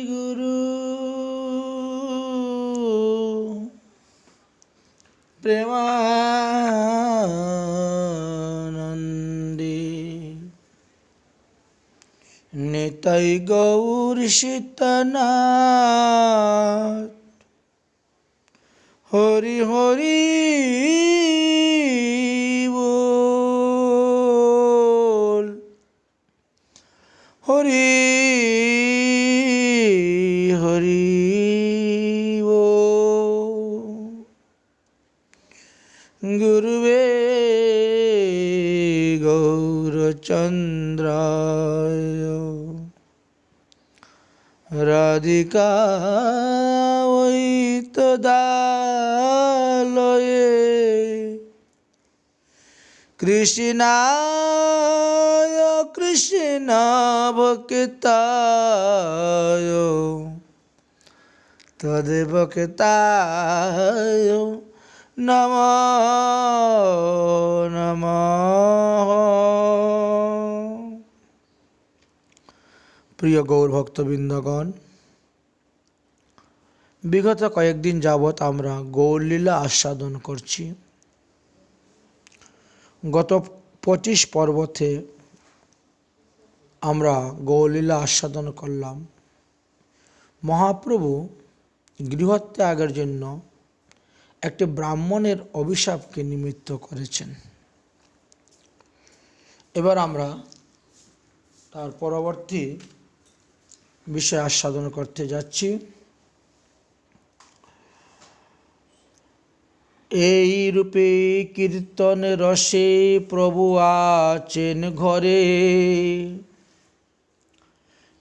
গুরু প্রেমানন্দে নিতাই গৌর সীতানাথ হরি হরি বল হরি হরি বল। গুরুবে গৌরচন্দ্রায় রাধিকায় তদালয়ে কৃষ্ণায় কৃষ্ণ ভক্তায় তদ্ভক্তায় নমো নমঃ। প্রিয় গৌর ভক্তবৃন্দগণ, বিগত কয়েকদিন যাবৎ আমরা গৌরলীলা আস্বাদন করছি। গত 25 পর্বতে আমরা গৌরলীলা আস্বাদন করলাম। মহাপ্রভু গৃহত্যাগের জন্য একটি ব্রাহ্মণের অভিশাপকে নিমিত্ত করেছেন। এবার আমরা তার পরবর্তী বিষয় আস্বাদন করতে যাচ্ছি। এই রূপে কীর্তন রসে প্রভু আছেন ঘরে,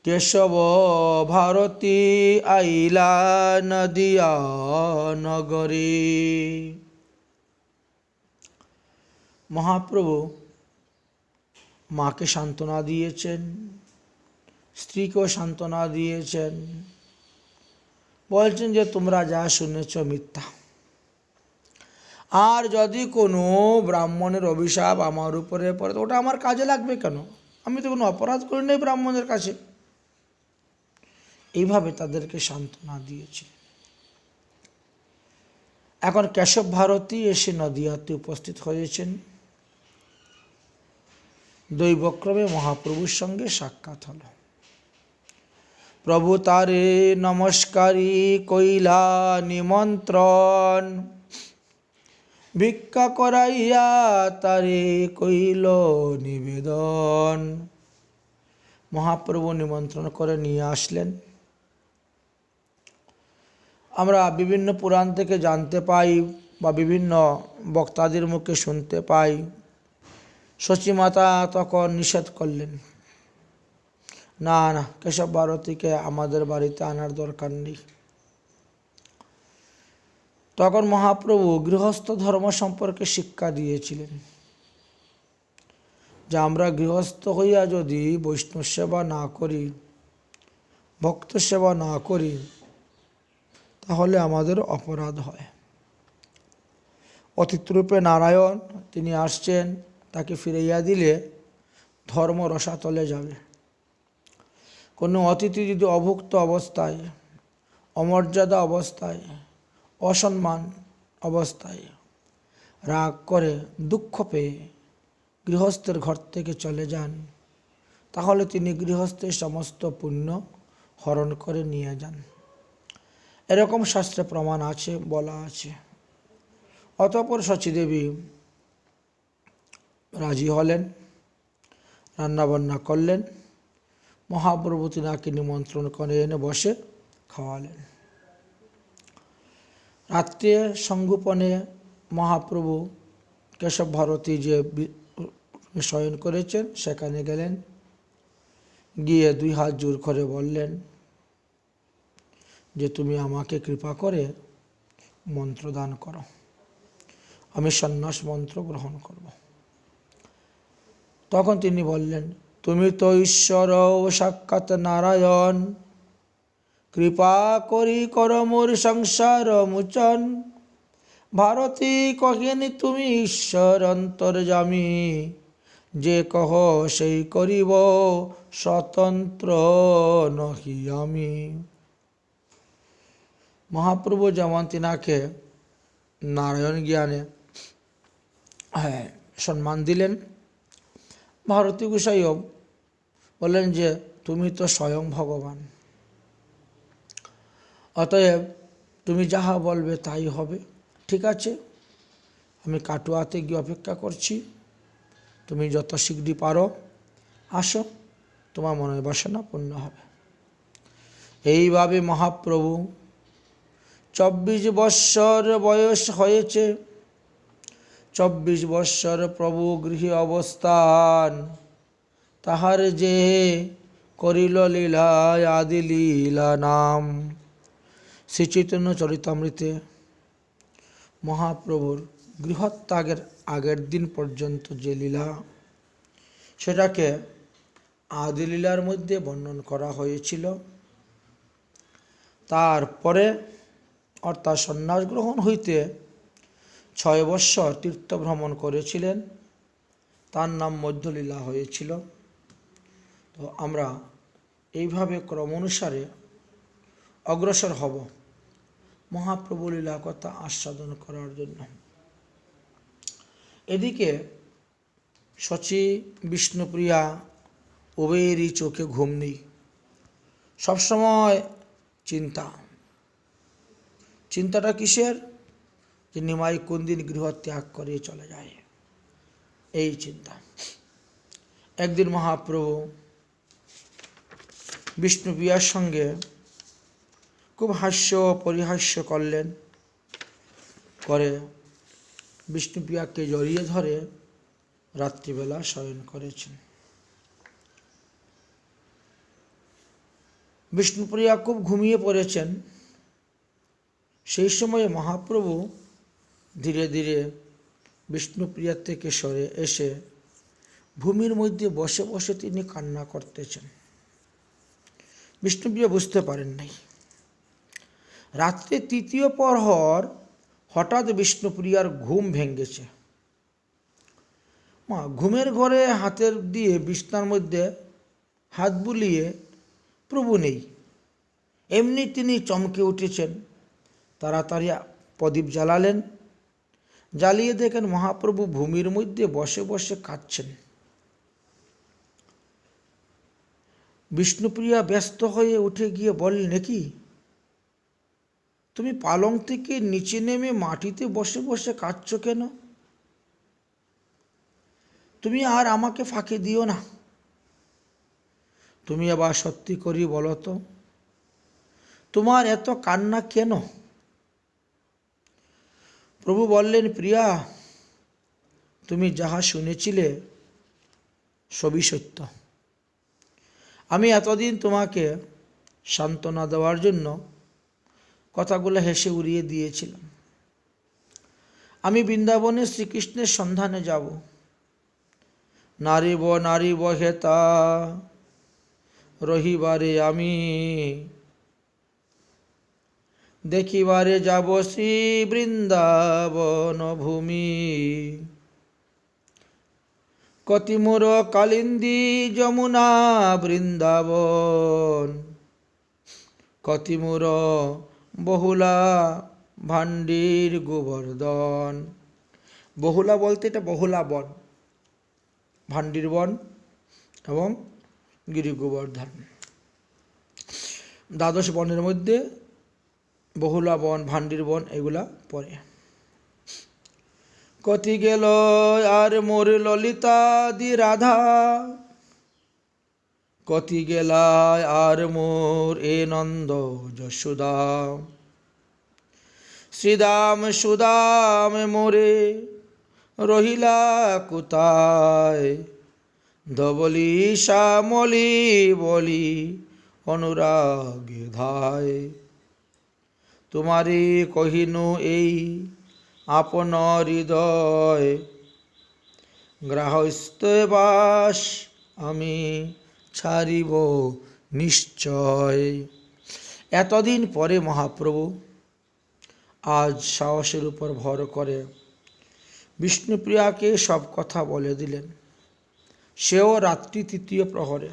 কেশব ভারতী আইলা নদিয়া নগরে। মহাপ্রভু মাকে সান্ত্বনা দিয়েছেন, স্ত্রীকেও সান্ত্বনা দিয়েছেন, বলছেন যে তোমরা যা শুনেছ মিথ্যা। আর যদি কোনো ব্রাহ্মণের অভিশাপ আমার উপরে পড়ে ওটা আমার কাজে লাগবে কেন? আমি তো কোনো অপরাধ করি নাই ব্রাহ্মণের কাছে। এইভাবে তাদেরকে সান্ত্বনা দিয়েছে। এখন কেশব ভারতী এসে নদিয়াতে উপস্থিত হয়েছেন। দৈবক্রমে মহাপ্রভুর সঙ্গে সাক্ষাৎ হল। প্রভু তারে নমস্কারী কইলা নিমন্ত্রণ, ভিক্ষা করাইয়া তারে কইল নিবেদন। মহাপ্রভু নিমন্ত্রণ করে নিয়ে আসলেন। আমরা বিভিন্ন পুরাণ থেকে জানতে পাই বা বিভিন্ন বক্তাদের মুখে শুনতে পাই, সচিমাতা তখন নিষেধ করলেন, না না, কেশব ভারতীকে আমাদের বাড়িতে আনার দরকার নেই। তখন মহাপ্রভু গৃহস্থ ধর্ম সম্পর্কে শিক্ষা দিয়েছিলেন যে আমরা গৃহস্থ হইয়া যদি বৈষ্ণব সেবা না করি, ভক্ত সেবা না করি, তাহলে আমাদের অপরাধ হয়। অতিথিরূপে নারায়ণ তিনি আসছেন, তাকে ফিরাইয়া দিলে ধর্ম রসাতলে যাবে। কোনো অতিথি যদি অভুক্ত অবস্থায়, অমর্যাদা অবস্থায়, অসম্মান অবস্থায় রাগ করে দুঃখ পেয়ে গৃহস্থের ঘর থেকে চলে যান, তাহলে তিনি গৃহস্থের সমস্ত পুণ্য হরণ করে নিয়ে যান। এরকম শাস্ত্রে প্রমাণ আছে, বলা আছে। অতঃপর শচীদেবী রাজি হলেন, রান্নাবান্না করলেন। মহাপ্রভু তিনাকে নিমন্ত্রণ করে এনে বসে খাওয়ালেন। রাত্রে সংগোপনে মহাপ্রভু কেশব ভারতী যে শয়ন করেছেন সেখানে গেলেন। গিয়ে 2 হাত জোর করে বললেন যে তুমি আমাকে কৃপা করে মন্ত্র দান করো, আমি সন্ন্যাস মন্ত্র গ্রহণ করব। তখন তিনি বললেন, তুমি তো ঈশ্বর ও সাক্ষাৎ নারায়ণ, কৃপা করি কর মোর সংসার মোচন। ভারতী কহিনি তুমি ঈশ্বর অন্তর্যামী, যে কহ সেই করিব, স্বতন্ত্র নহি আমি। মহাপ্রভু যেমন তিনাকে নারায়ণ জ্ঞানে সম্মান দিলেন, ভারতী গোসাইও বললেন যে তুমি তো স্বয়ং ভগবান, অতএব তুমি যাহা বলবে তাই হবে। ঠিক আছে, আমি কাটোয়াতে গিয়ে অপেক্ষা করছি, তুমি যত শীঘ্রই পারো আসো, তোমার মনের বাসনা পূর্ণ হবে। এইভাবে মহাপ্রভু 24 বৎসর বয়স হয়েছে, 24 বৎসর প্রভু গৃহে অবস্থান, তাহার যে করিল লীলায় আদি লীলা নাম। শ্রী চৈতন্য চরিতামৃতে মহাপ্রভুর গৃহত্যাগের আগের দিন পর্যন্ত যে লীলা, সেটাকে আদি লীলার মধ্যে বর্ণন করা হয়েছিল। তারপরে অর্থাৎ সন্ন্যাস গ্রহণ হইতে 6 বৎসর তীর্থ ভ্রমণ করেছিলেন, তার নাম মধ্যলীলা হয়েছিল। তো আমরা এইভাবে ক্রম অনুসারে অগ্রসর হব মহাপ্রভু লীলা কথা আস্বাদন করার জন্য। এদিকে শচী, বিষ্ণুপ্রিয়া উভয়েরই চোখে ঘুম নেই, সবসময় চিন্তাটা কিসের? যে নিমাই কোন দিন গৃহ ত্যাগ করে চলে যায়, এই চিন্তা। একদিন মহাপ্রভু বিষ্ণুপ্রিয়ার সঙ্গে খুব হাস্য পরিহাস্য করলেন, করে বিষ্ণুপ্রিয়াকে জড়িয়ে ধরে রাত্রিবেলা শয়ন করেছেন। বিষ্ণুপ্রিয়া খুব ঘুমিয়ে পড়েছেন। সেই সময়ে মহাপ্রভু ধীরে ধীরে বিষ্ণুপ্রিয়ার থেকে সরে এসে ভূমির মধ্যে বসে বসে তিনি কান্না করতেছেন। বিষ্ণুপ্রিয়া বুঝতে পারেন নাই। রাত্রে 3য় প্রহর হঠাৎ বিষ্ণুপ্রিয়ার ঘুম ভেঙেছে। ঘুমের ঘরে হাতের দিয়ে বিছনার মধ্যে হাত বুলিয়ে প্রভু নেই, এমনি তিনি চমকে উঠেছেন। তাড়াতাড়ি প্রদীপ জ্বালালেন, জ্বালিয়ে দেখেন মহাপ্রভু ভূমির মধ্যে বসে বসে কাঁদছেন। বিষ্ণুপ্রিয়া ব্যস্ত হয়ে উঠে গিয়ে বললেন, কি তুমি পালং থেকে নিচে নেমে মাটিতে বসে বসে কাঁদছো কেন? তুমি আর আমাকে ফাঁকি দিও না, তুমি আবার সত্যি করি বলো তো, তোমার এত কান্না কেন? প্রভু বললেন, প্রিয়া, তুমি যাহা শুনেছিলে সবই সত্য। আমি এতদিন তোমাকে সান্ত্বনা দেওয়ার জন্য কথাগুলো হেসে উড়িয়ে দিয়েছিলাম। আমি বৃন্দাবনে শ্রীকৃষ্ণের সন্ধানে যাব, নারিব হেতা রহিবারে আমি, দেখিবারে যাব শ্রী বৃন্দাবন ভূমি। কতিমুর কালিন্দী যমুনা বৃন্দাবন, কতিমুর বহুলা ভান্ডির গোবর্ধন। বহুলা বলতে এটা বহুলা বন, ভান্ডির বন এবং গিরি গোবর্ধন। 12 বনের মধ্যে বহুলা বন, ভান্ডির বন এগুলা পড়ে। কতি গেল আর মোর ললিতা দি রাধা, কতি গেলা আর মোর এ নন্দ যশোদা। শ্রীদাম সুদাম মোরে রহিলা কোথায়, ধবলি শ্যামলি বলি অনুরাগে ধায়। তোমারে কহিনু এই আপন হৃদয়, গৃহস্থ বাস আমি ছাড়িব নিশ্চয়। এতদিন পরে মহাপ্রভু আজ সাহসের উপর ভর করে বিষ্ণুপ্রিয়াকে সব কথা বলে দিলেন। সেও রাত্রি 3য় প্রহরে,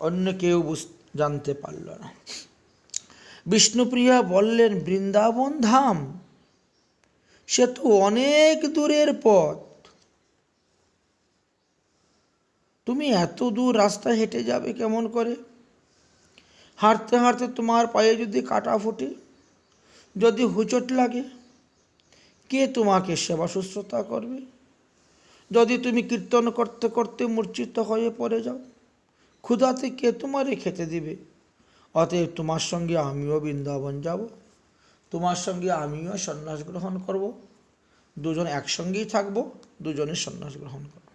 অন্য কেউ জানতে পারল না। বিষ্ণুপ্রিয়া বললেন, বৃন্দাবন ধাম সে তো অনেক দূরের পথ, তুমি এত দূর রাস্তা হেঁটে যাবে কেমন করে? হাঁটতে হাঁটতে তোমার পায়ে যদি কাটা ফোটে, যদি হুচট লাগে, কে তোমাকে সেবা শুশ্রূষা করবে? যদি তুমি কীর্তন করতে করতে মূর্ছিত হয়ে পড়ে যাও, ক্ষুধাতে কে তোমারে খেতে দিবে? অতএব তোমার সঙ্গে আমিও বৃন্দাবন যাব, তোমার সঙ্গে আমিও সন্ন্যাস গ্রহণ করব, দুজন একসঙ্গেই থাকব, দুজনে সন্ন্যাস গ্রহণ করব।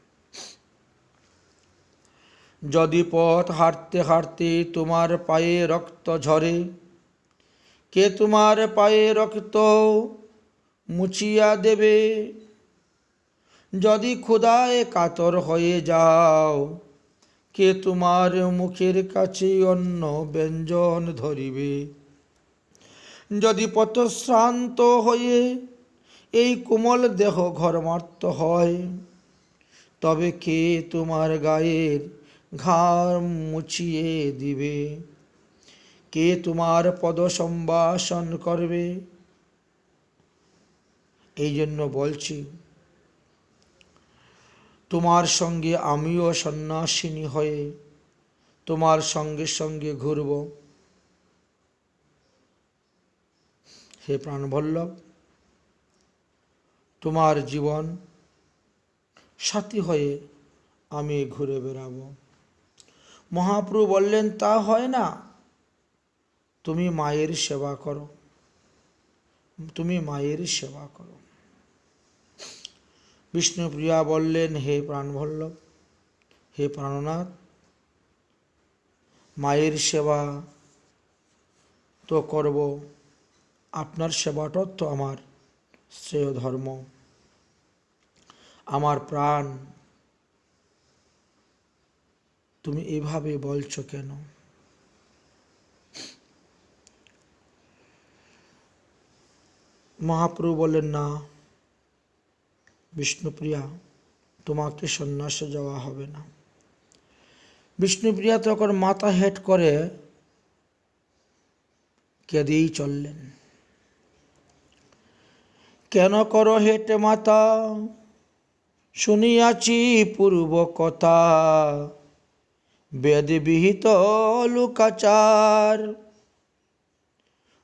যদি পথ হাঁটতে হাঁটতে তোমার পায়ে রক্ত ঝরে, কে তোমার পায়ে রক্ত মুছিয়া দেবে? যদি ক্ষুধায় কাতর হয়ে যাও, কে তোমার মুখের কাছে অন্ন ব্যঞ্জন ধরিবে? যদি পথশ্রান্ত হয়ে এই কোমল দেহ ঘর্মার্ত হয়, তবে কে তোমার গায়ের ঘাম মুছিয়ে দিবে? কে তোমার পদ সম্ভাষণ করবে? এই জন্য বলছি, তোমার সঙ্গে আমিও সন্ন্যাসিনী হয়ে তোমার সঙ্গে সঙ্গে ঘুরব। হে প্রাণবল্লভ, তোমার জীবন সাথী হয়ে আমি ঘুরে বেড়াবো। মহাপ্রভু বললেন, তা হয় না, তুমি মায়ের সেবা করো, তুমি মায়ের সেবা করো। বিষ্ণুপ্রিয়া বললেন, হে প্রাণবল্লভ, হে প্রাণনাথ, মায়ের সেবা তো করব, আপনার সেবাটা তো আমার শ্রেয় ধর্ম, আমার প্রাণ, তুমি এভাবে বলছো কেন? মহাপ্রভু বললেন, না বিষ্ণুপ্রিয়া, তোমাকে সন্ন্যাসে যাওয়া হবে না। বিষ্ণুপ্রিয়া তখন মাথা হেঁট করে কেঁদেই চললেন। কেন করো হেঁট মাতা, শুনিয়াছি পূর্ব কথা, বেদ বিহিত লুকাচার।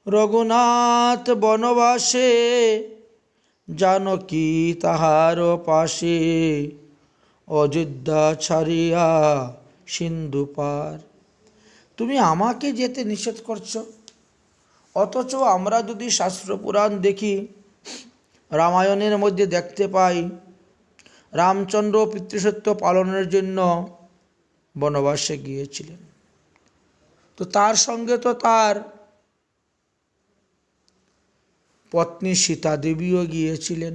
রঘুনাথ বনবাসে, জানকী তাহার পাশে, অযোধ্যা ছাড়িয়া সিন্ধু পার। তুমি আমাকে যেতে নিষেধ করছো, অথচ আমরা যদি শাস্ত্র পুরাণ দেখি, রামায়ণের মধ্যে দেখতে পাই রামচন্দ্র পিতৃসত্য পালনের জন্য বনবাসে গিয়েছিলেন। তো তার সঙ্গে তো তার পত্নী সীতা দেবীও গিয়েছিলেন।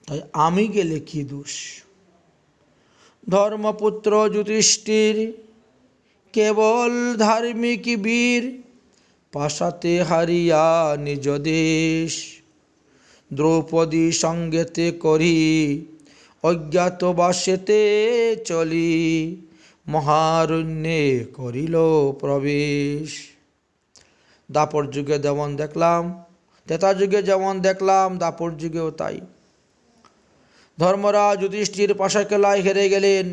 তাই আমি গেলে কি দোষ? ধর্মপুত্র যুধিষ্ঠির কেবল ধার্মিক বীর, পাশাতে হারিয়া নিজ দেশ। দ্রৌপদী সঙ্গেতে করি, অজ্ঞাতবাসেতে চলি, মহারণ্যে করিল প্রবেশ। দাপর যুগে যেমন দেখলাম, ত্রেতা যুগে যেমন দেখলাম, দাপর যুগেও তাই। ধর্মরাজ যুধিষ্ঠির পাশা খেলায় হেরে গেলেন,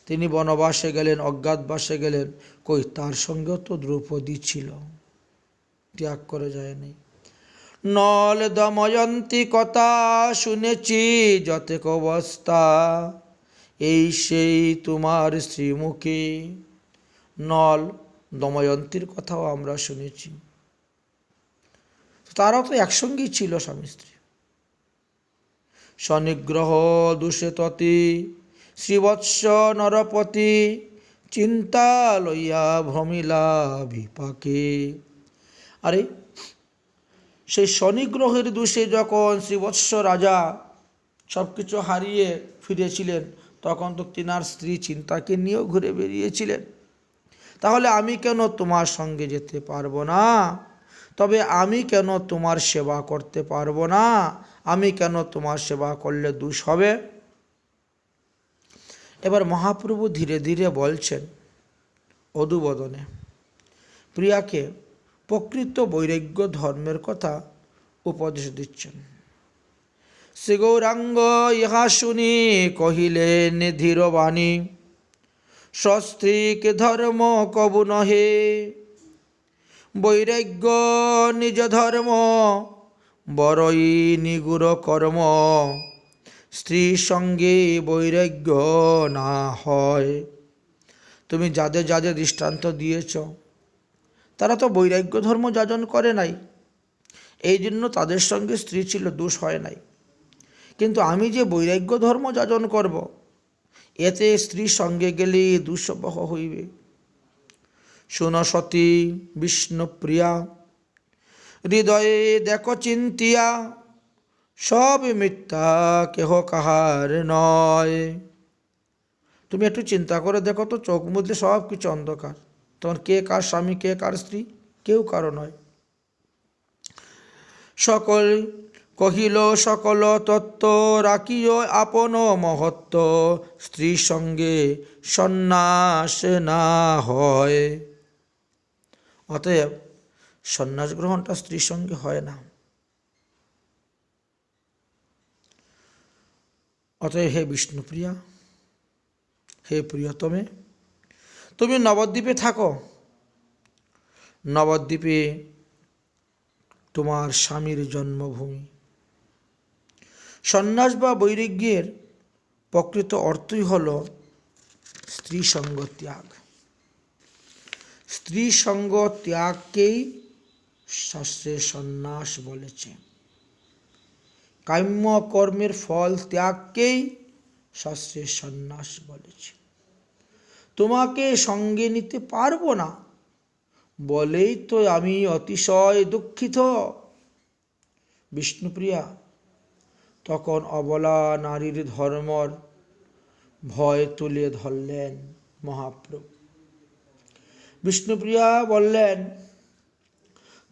তিনি বনবাসে গেলেন, অজ্ঞাতবাসে গেলেন। কই, তার সঙ্গেও তো দ্রৌপদী ছিল, ত্যাগ করে যায়নি। নল দময়ন্তী কথা শুনেছি যতেক অবস্থা, এই সেই তোমার শ্রীমুখে। নল দময়ন্তীর কথাও আমরা শুনেছি, তারাও তো একসঙ্গেই ছিল স্বামী স্ত্রী। স্বনিগ্রহ দোষে ততি, শ্রীবৎস নরপতি, চিন্তা লইয়া ভ্রমিলা বিপাকে। আরে সেই স্বনিগ্রহের দোষে যখন শ্রীবৎস রাজা সব কিছু হারিয়ে ফিরেছিলেন, তখন তো তিনার স্ত্রী চিন্তাকে নিয়েও ঘুরে বেরিয়েছিলেন। তাহলে আমি কেন তোমার সঙ্গে যেতে পারবো না? তবে আমি কেন তোমার সেবা করতে পারবো না? আমি কেন তোমার সেবা করলে দোষ হবে? এবার মহাপ্রভু ধীরে ধীরে বলছেন অদুবদনে, প্রিয়াকে প্রকৃত বৈরাগ্য ধর্মের কথা উপদেশ দিচ্ছেন। শ্রী গৌরাঙ্গ ইহা শুনি কহিলেন ধীর বাণী, সস্ত্রীক ধর্ম কবু নহে, বৈরাগ্য নিজ ধর্ম বড়ই নিগুড় কর্ম, স্ত্রীর সঙ্গে বৈরাগ্য না হয়। তুমি যাদের যাদের দৃষ্টান্ত দিয়েছ তারা তো বৈরাগ্য ধর্ম যাজন করে নাই, এই জন্য তাদের সঙ্গে স্ত্রী ছিল, দোষ হয় নাই। কিন্তু আমি যে বৈরাগ্য ধর্ম যাজন করব, এতে স্ত্রীর সঙ্গে গেলে দুঃসহ হইবে। শুন সতী বিষ্ণুপ্রিয়া, হৃদয়ে দেখো চিন্তিয়া, সব মিথ্যা কেহ কাহার নয়। তুমি একটু চিন্তা করে দেখো তো, চোখ মুদলে সব কিছু অন্ধকার, তোমার কে কার স্বামী কে কার স্ত্রী, কেউ কারো নয়। সকল কহিল সকল তত্ত্ব, রাখিও আপন মহত্ব, স্ত্রীর সঙ্গে সন্ন্যাস না হয়। অতএব সন্ন্যাস গ্রহণটা স্ত্রীর সঙ্গে হয় না। অতএব হে বিষ্ণুপ্রিয়া, হে প্রিয়তমে, তুমি নবদ্বীপে থাকো, নবদ্বীপে তোমার স্বামীর জন্মভূমি। সন্ন্যাস বা বৈরাগ্যের প্রকৃত অর্থই হল স্ত্রী সঙ্গ ত্যাগ। স্ত্রী সঙ্গ ত্যাগকেই শাস্ত্রে সন্ন্যাস বলেছে। কাম্য কর্মের ফল ত্যাগকেই শাস্ত্রে সন্ন্যাস বলেছে। তোমাকে সঙ্গে নিতে পারবো না বলেই তো আমি অতিশয় দুঃখিত। বিষ্ণুপ্রিয়া তখন অবলা নারীর ধর্মর ভয় তুলে ধরলেন মহাপ্রভু। বিষ্ণুপ্রিয়া বললেন,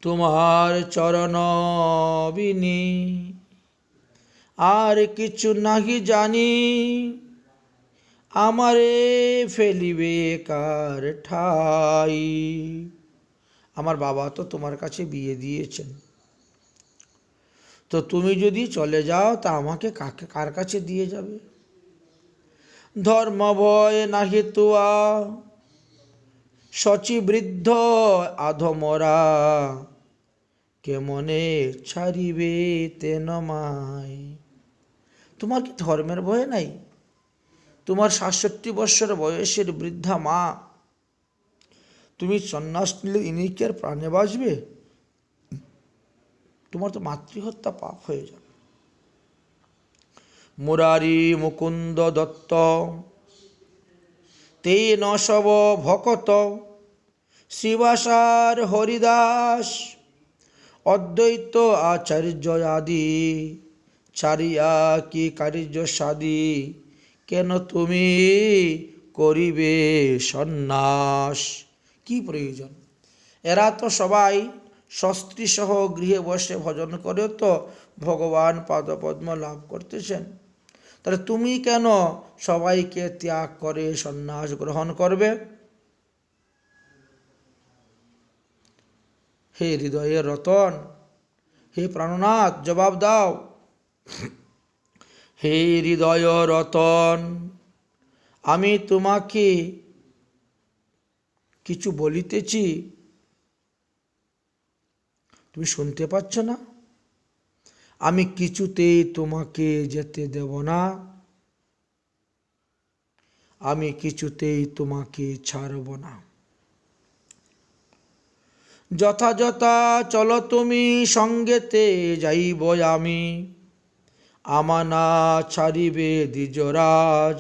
তোমার চরণ বিনি আর কিছু নাহি জানি, আমারে ফেলিবে কার ঠাই। আমার বাবা তো তোমার কাছে বিয়ে দিয়েছেন, তো তুমি যদি চলে যাও তা আমাকে কার কাছে দিয়ে যাবে? ধর্ম ভয় নাহি তুয়া, শচী বৃদ্ধ আধমরা, কেমনে ছাড়িবে তেন মাই। তোমার কি ধর্মের ভয় নাই? তোমার ৬৭ বৎসর বয়সের বৃদ্ধা মা, তুমি সন্ন্যাস নিলে ইনি কি আর প্রাণে বাঁচবে? তোমার তো মাতৃহত্যা পাপ হয়ে যাবে। মুরারি মুকুন্দ দত্ত তে নশব ভকত, শ্রীবাসার হরিদাস অদ্বৈত আচার্য আদি, ছাড়িয়া কি কার্য সাদি, কেন তুমি করিবে সন্ন্যাস? কি প্রয়োজন? এরা তো সবাই স্ত্রী সহ গৃহে বসে ভজন করে তো ভগবান পাদপদ্ম লাভ করতেছেন, তাহলে তুমি কেন সবাইকে ত্যাগ করে সন্ন্যাস গ্রহণ করবে? হে হৃদয়ের রতন, হে প্রাণনাথ, জবাব দাও। হে হৃদয় রতন, আমি তোমাকে কিছু বলিতেছি, তুমি শুনতে পাচ্ছ না? আমি কিছুতেই তোমাকে যেতে দেব না, আমি কিছুতেই তোমাকে ছাড়ব না। যথাযথা চলো তুমি, সঙ্গেতে যাইব আমি, আমানা ছাড়িবে দ্বিজরাজ।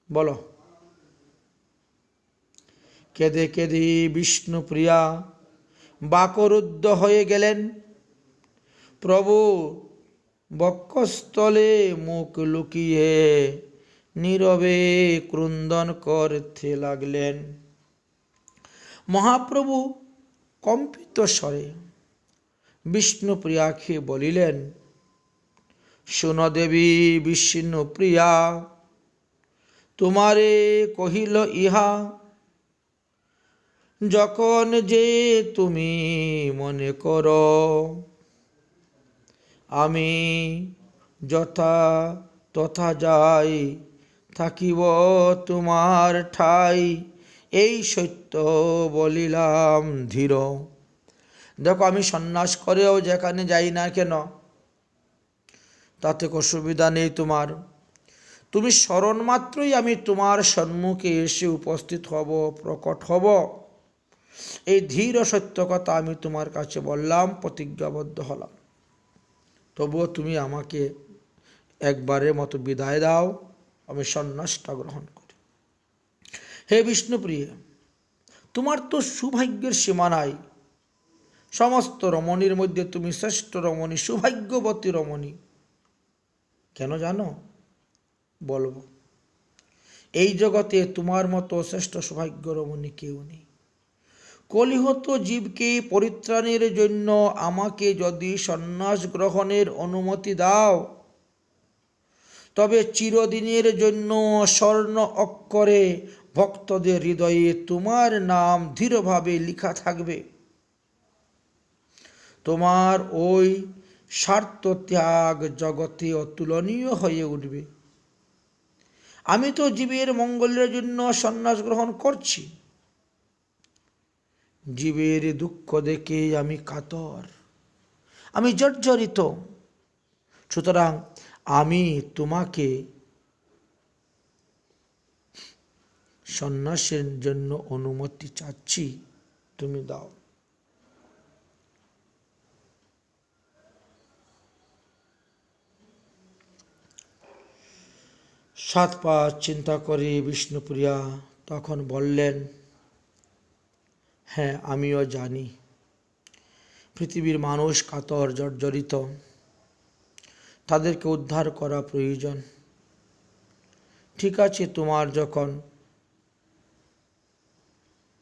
বলো। কেঁদে কেঁদে বিষ্ণুপ্রিয়া বাকরুদ্ধ হয়ে গেলেন। প্রভু বক্ষস্থলে মুখ লুকিয়ে নীরবে ক্রন্দন করতে লাগলেন। মহাপ্রভু কম্পিত স্বরে বিষ্ণুপ্রিয়াকে বলিলেন, শুন দেবী বিষ্ণু প্রিয়া, তোমারে কহিল ইহা, যখন যে তুমি মনে করো, আমি যথা তথা যাই, থাকিব তোমার ঠাই, এই সত্য বলিলাম ধীর। দেখো, আমি সন্ন্যাস করেও যেখানে যাই না কেন, তাতে অসুবিধা নেই তোমার। তুমি স্মরণ মাত্রই আমি তোমার সম্মুখে এসে উপস্থিত হব, প্রকট হব। এই ধীর সত্য কথা আমি তোমার কাছে বললাম, প্রতিজ্ঞাবদ্ধ হলাম। তবুও তুমি আমাকে একবারের মতো বিদায় দাও, আমি সন্ন্যাসটা গ্রহণ করি। হে বিষ্ণুপ্রিয়, তোমার তো সৌভাগ্যের সীমা নাই। সমস্ত রমণীর মধ্যে তুমি শ্রেষ্ঠ রমণী, সৌভাগ্যবতী রমণী। কেন জানো? বলবো। এই জগতে তোমার মতো শ্রেষ্ঠ সৌভাগ্য রমণী কেউ নেই। কলিহত জীবকে পরিত্রাণের জন্য আমাকে যদি সন্ন্যাস গ্রহণের অনুমতি দাও, তবে চিরদিনের জন্য স্বর্ণ অক্ষরে ভক্তদের হৃদয়ে তোমার নাম দৃঢ়ভাবে লেখা থাকবে। তোমার ওই স্বার্থ ত্যাগ জগতে অতুলনীয় হয়ে উঠবে। আমি তো জীবের মঙ্গলের জন্য সন্ন্যাস গ্রহণ করছি। জীবের দুঃখ দেখে আমি কাতর, আমি জর্জরিত। সুতরাং আমি তোমাকে সন্ন্যাসের জন্য অনুমতি চাচ্ছি, তুমি দাও। 7 পাঁচ চিন্তা করে বিষ্ণুপ্রিয়া তখন বললেন, হ্যাঁ, আমিও জানি পৃথিবীর মানুষ কাতর, জর্জরিত, তাদেরকে উদ্ধার করা প্রয়োজন। ঠিক আছে, তোমার যখন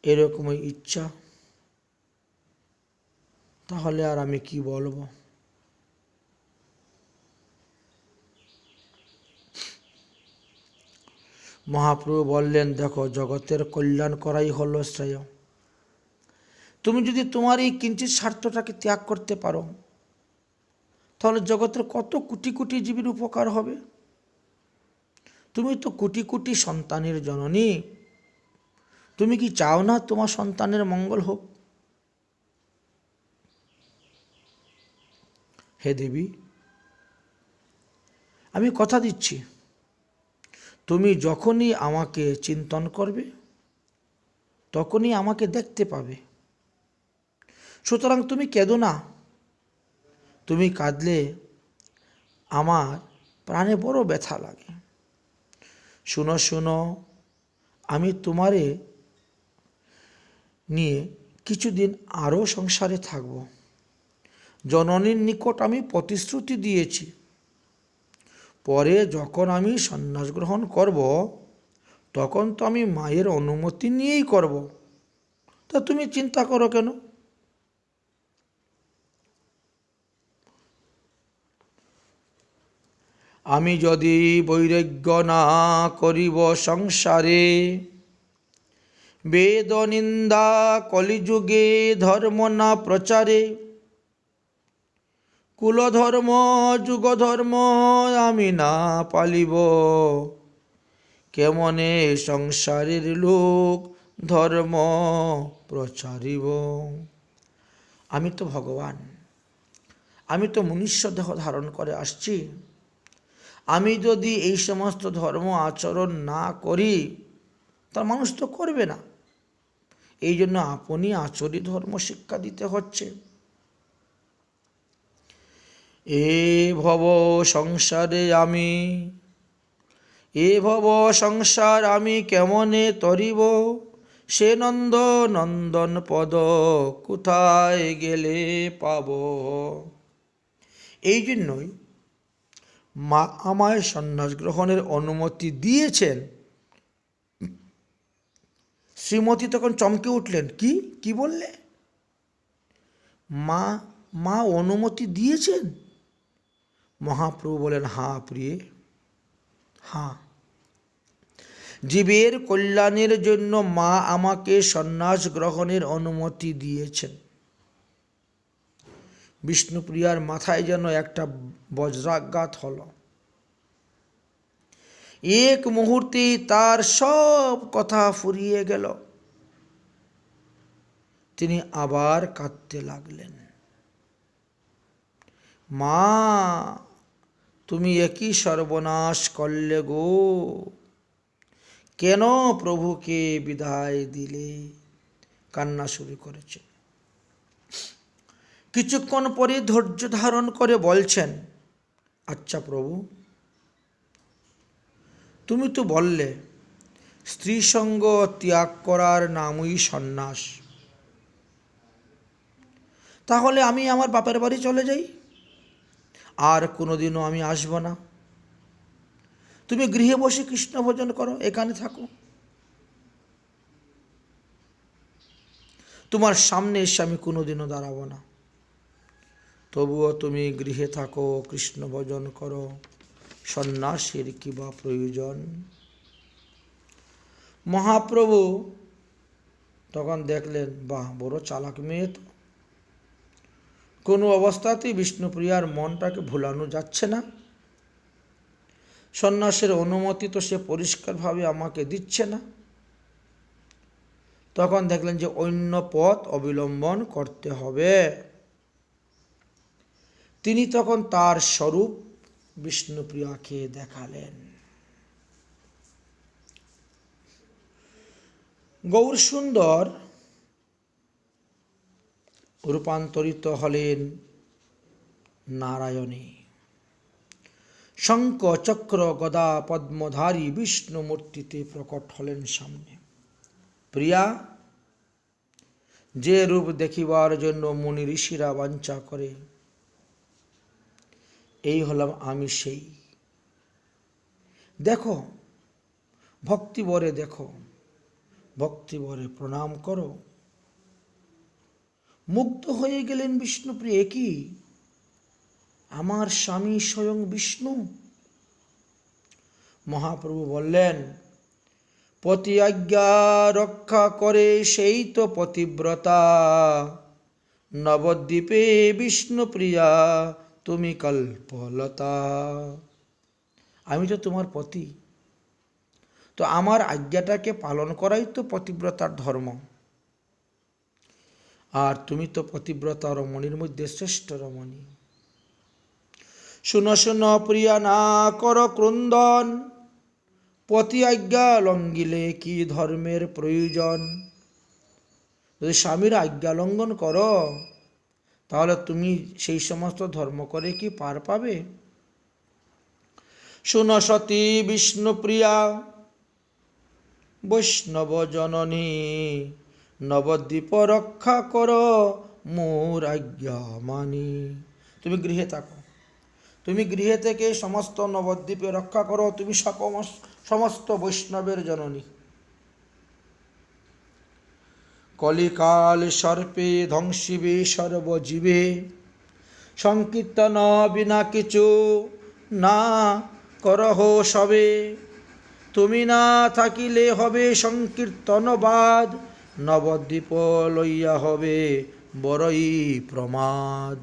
এরকমই ইচ্ছা, তাহলে আর আমি কি বলবো। মহাপ্রভু বললেন, দেখো, জগতের কল্যাণ করাই হলো শ্রেয়। তুমি যদি তোমার এই কিঞ্চিৎ স্বার্থটাকে ত্যাগ করতে পারো, তাহলে জগতের কত কোটি কোটি জীবের উপকার হবে। তুমি তো কোটি কোটি সন্তানের জননী। তুমি কি চাও না তোমার সন্তানের মঙ্গল হোক? হে দেবী, আমি কথা দিচ্ছি, তুমি যখনই আমাকে চিন্তন করবে, তখনই আমাকে দেখতে পাবে। সুতরাং তুমি কেঁদো না। তুমি কাঁদলে আমার প্রাণে বড় ব্যথা লাগে। শুনো শুনো, আমি তোমারে নিয়ে কিছুদিন আরও সংসারে থাকব। জননীর নিকট আমি প্রতিশ্রুতি দিয়েছি, পরে যখন আমি সন্ন্যাস গ্রহণ করব, তখন তো আমি মায়ের অনুমতি নিয়েই করব। তা তুমি চিন্তা করো কেন? আমি যদি বৈরাগ্য না করিব সংসারে, বেদ নিন্দা কলিযুগে ধর্ম না প্রচারে, কুলধর্ম যুগধর্ম আমি না পালিব, কেমনে সংসারের লোক ধর্ম প্রচারিব। আমি তো ভগবান, আমি তো মনুষ্য দেহ ধারণ করে আসছি। আমি যদি এই সমস্ত ধর্ম আচরণ না করি, তা মানুষ তো করবে না। এই জন্য আপনি আচরি ধর্ম শিক্ষা দিতে হচ্ছে। এ ভব সংসারে আমি, এ ভব সংসার আমি কেমনে তরিব, সে নন্দ নন্দন পদ কোথায় গেলে পাব। এই জন্যই মা আমায় সন্ন্যাস গ্রহণের অনুমতি দিয়েছেন। শ্রীমতী তখন চমকে উঠলেন, কি বললে? মা অনুমতি দিয়েছেন? মহাপ্রভু বলেন, হ্যাঁ প্রিয়ে, হ্যাঁ, জীবের কল্যাণের জন্য মা আমাকে সন্ন্যাস গ্রহণের অনুমতি দিয়েছেন। বিষ্ণুপ্রিয়ার মাথায় যেন একটা বজ্রাঘাত হলো। এক মুহূর্তে তার সব কথা ফুরিয়ে গেল। তিনি আবার কাঁদতে লাগলেন। মা, তুমি একই সর্বনাশ করলে গো, কেন প্রভুকে বিদায় দিলে? কান্না শুরু করেছে। কিছুক্ষণ পরে ধৈর্য ধারণ করে বলছেন, আচ্ছা প্রভু, তুমি তো বললে স্ত্রী সঙ্গ ত্যাগ করার নামই সন্ন্যাস, তাহলে আমি আমার বাপের বাড়ি চলে যাই, আর কোনোদিনও আমি আসব না। তুমি গৃহে বসে কৃষ্ণ ভজন করো, এখানে থাকো। তোমার সামনে এসে আমি কোনোদিনও দাঁড়াবো না। তবুও তুমি গৃহে থাকো, কৃষ্ণ ভজন করো, সন্ন্যাসের কি বা প্রয়োজন? মহাপ্রভু তখন দেখলেন, বাহ, বড় চালাক মেয়ে তো, কোনো অবস্থাতেই বিষ্ণুপ্রিয়ার মনটাকে ভুলানো যাচ্ছে না। সন্ন্যাসের অনুমতি তো সে পরিষ্কারভাবে আমাকে দিচ্ছে না। তখন দেখলেন যে অন্য পথ অবলম্বন করতে হবে। তিনি তখন তার স্বরূপ বিষ্ণুপ্রিয়াকে দেখালেন। গৌরসুন্দর রূপান্তরিত হলেন নারায়ণে। শঙ্খ চক্র গদা পদ্মধারী বিষ্ণু মূর্তিতে প্রকট হলেন সামনে। প্রিয়া, যে রূপ দেখিবার জন্য মুনি ঋষিরা বাঞ্ছা করে, এই হলাম আমি সেই। দেখো, ভক্তিবরে দেখো, ভক্তিবরে প্রণাম করো। মুগ্ধ হয়ে গেলেন বিষ্ণুপ্রিয়া, কি আমার স্বামী স্বয়ং বিষ্ণু? মহাপ্রভু বললেন, পতি আজ্ঞা রক্ষা করে সেই তো পতিব্রতা, নবদ্বীপে বিষ্ণুপ্রিয়া তুমি কল্পলতা। আমি তো তোমার পতি, তো আমার আজ্ঞাটাকে পালন করাই তো পতিব্রতার ধর্ম। আর তুমি তো পতিব্রতা রমণীর মধ্যে শ্রেষ্ঠ রমণী। শুনো শুনো প্রিয়া, না করো ক্রন্দন, পতি আজ্ঞা লঙ্ঘিলে কি ধর্মের প্রয়োজন? যদি স্বামীর আজ্ঞা লঙ্ঘন করো, তাহলে তুমি সেই সমস্ত ধর্ম করে কি পার পাবে? শুনো সতী বিষ্ণুপ্রিয়া, বৈষ্ণব জননী, নবদ্বীপ রক্ষা করো মোর আজ্ঞা মানি। তুমি গৃহে থাকো, তুমি গৃহে থেকে সমস্ত নবদ্বীপে রক্ষা করো, তুমি সমস্ত বৈষ্ণবের জননী। কলিকাল সর্পে ধ্বংসিবে সর্বজীবে, সংকীর্তন বিনা কিছু না করহ সবে। তুমি না থাকিলে হবে সংকীর্তনবাদ, নবদ্বীপ লইয়া হবে বড়ই প্রমাদ।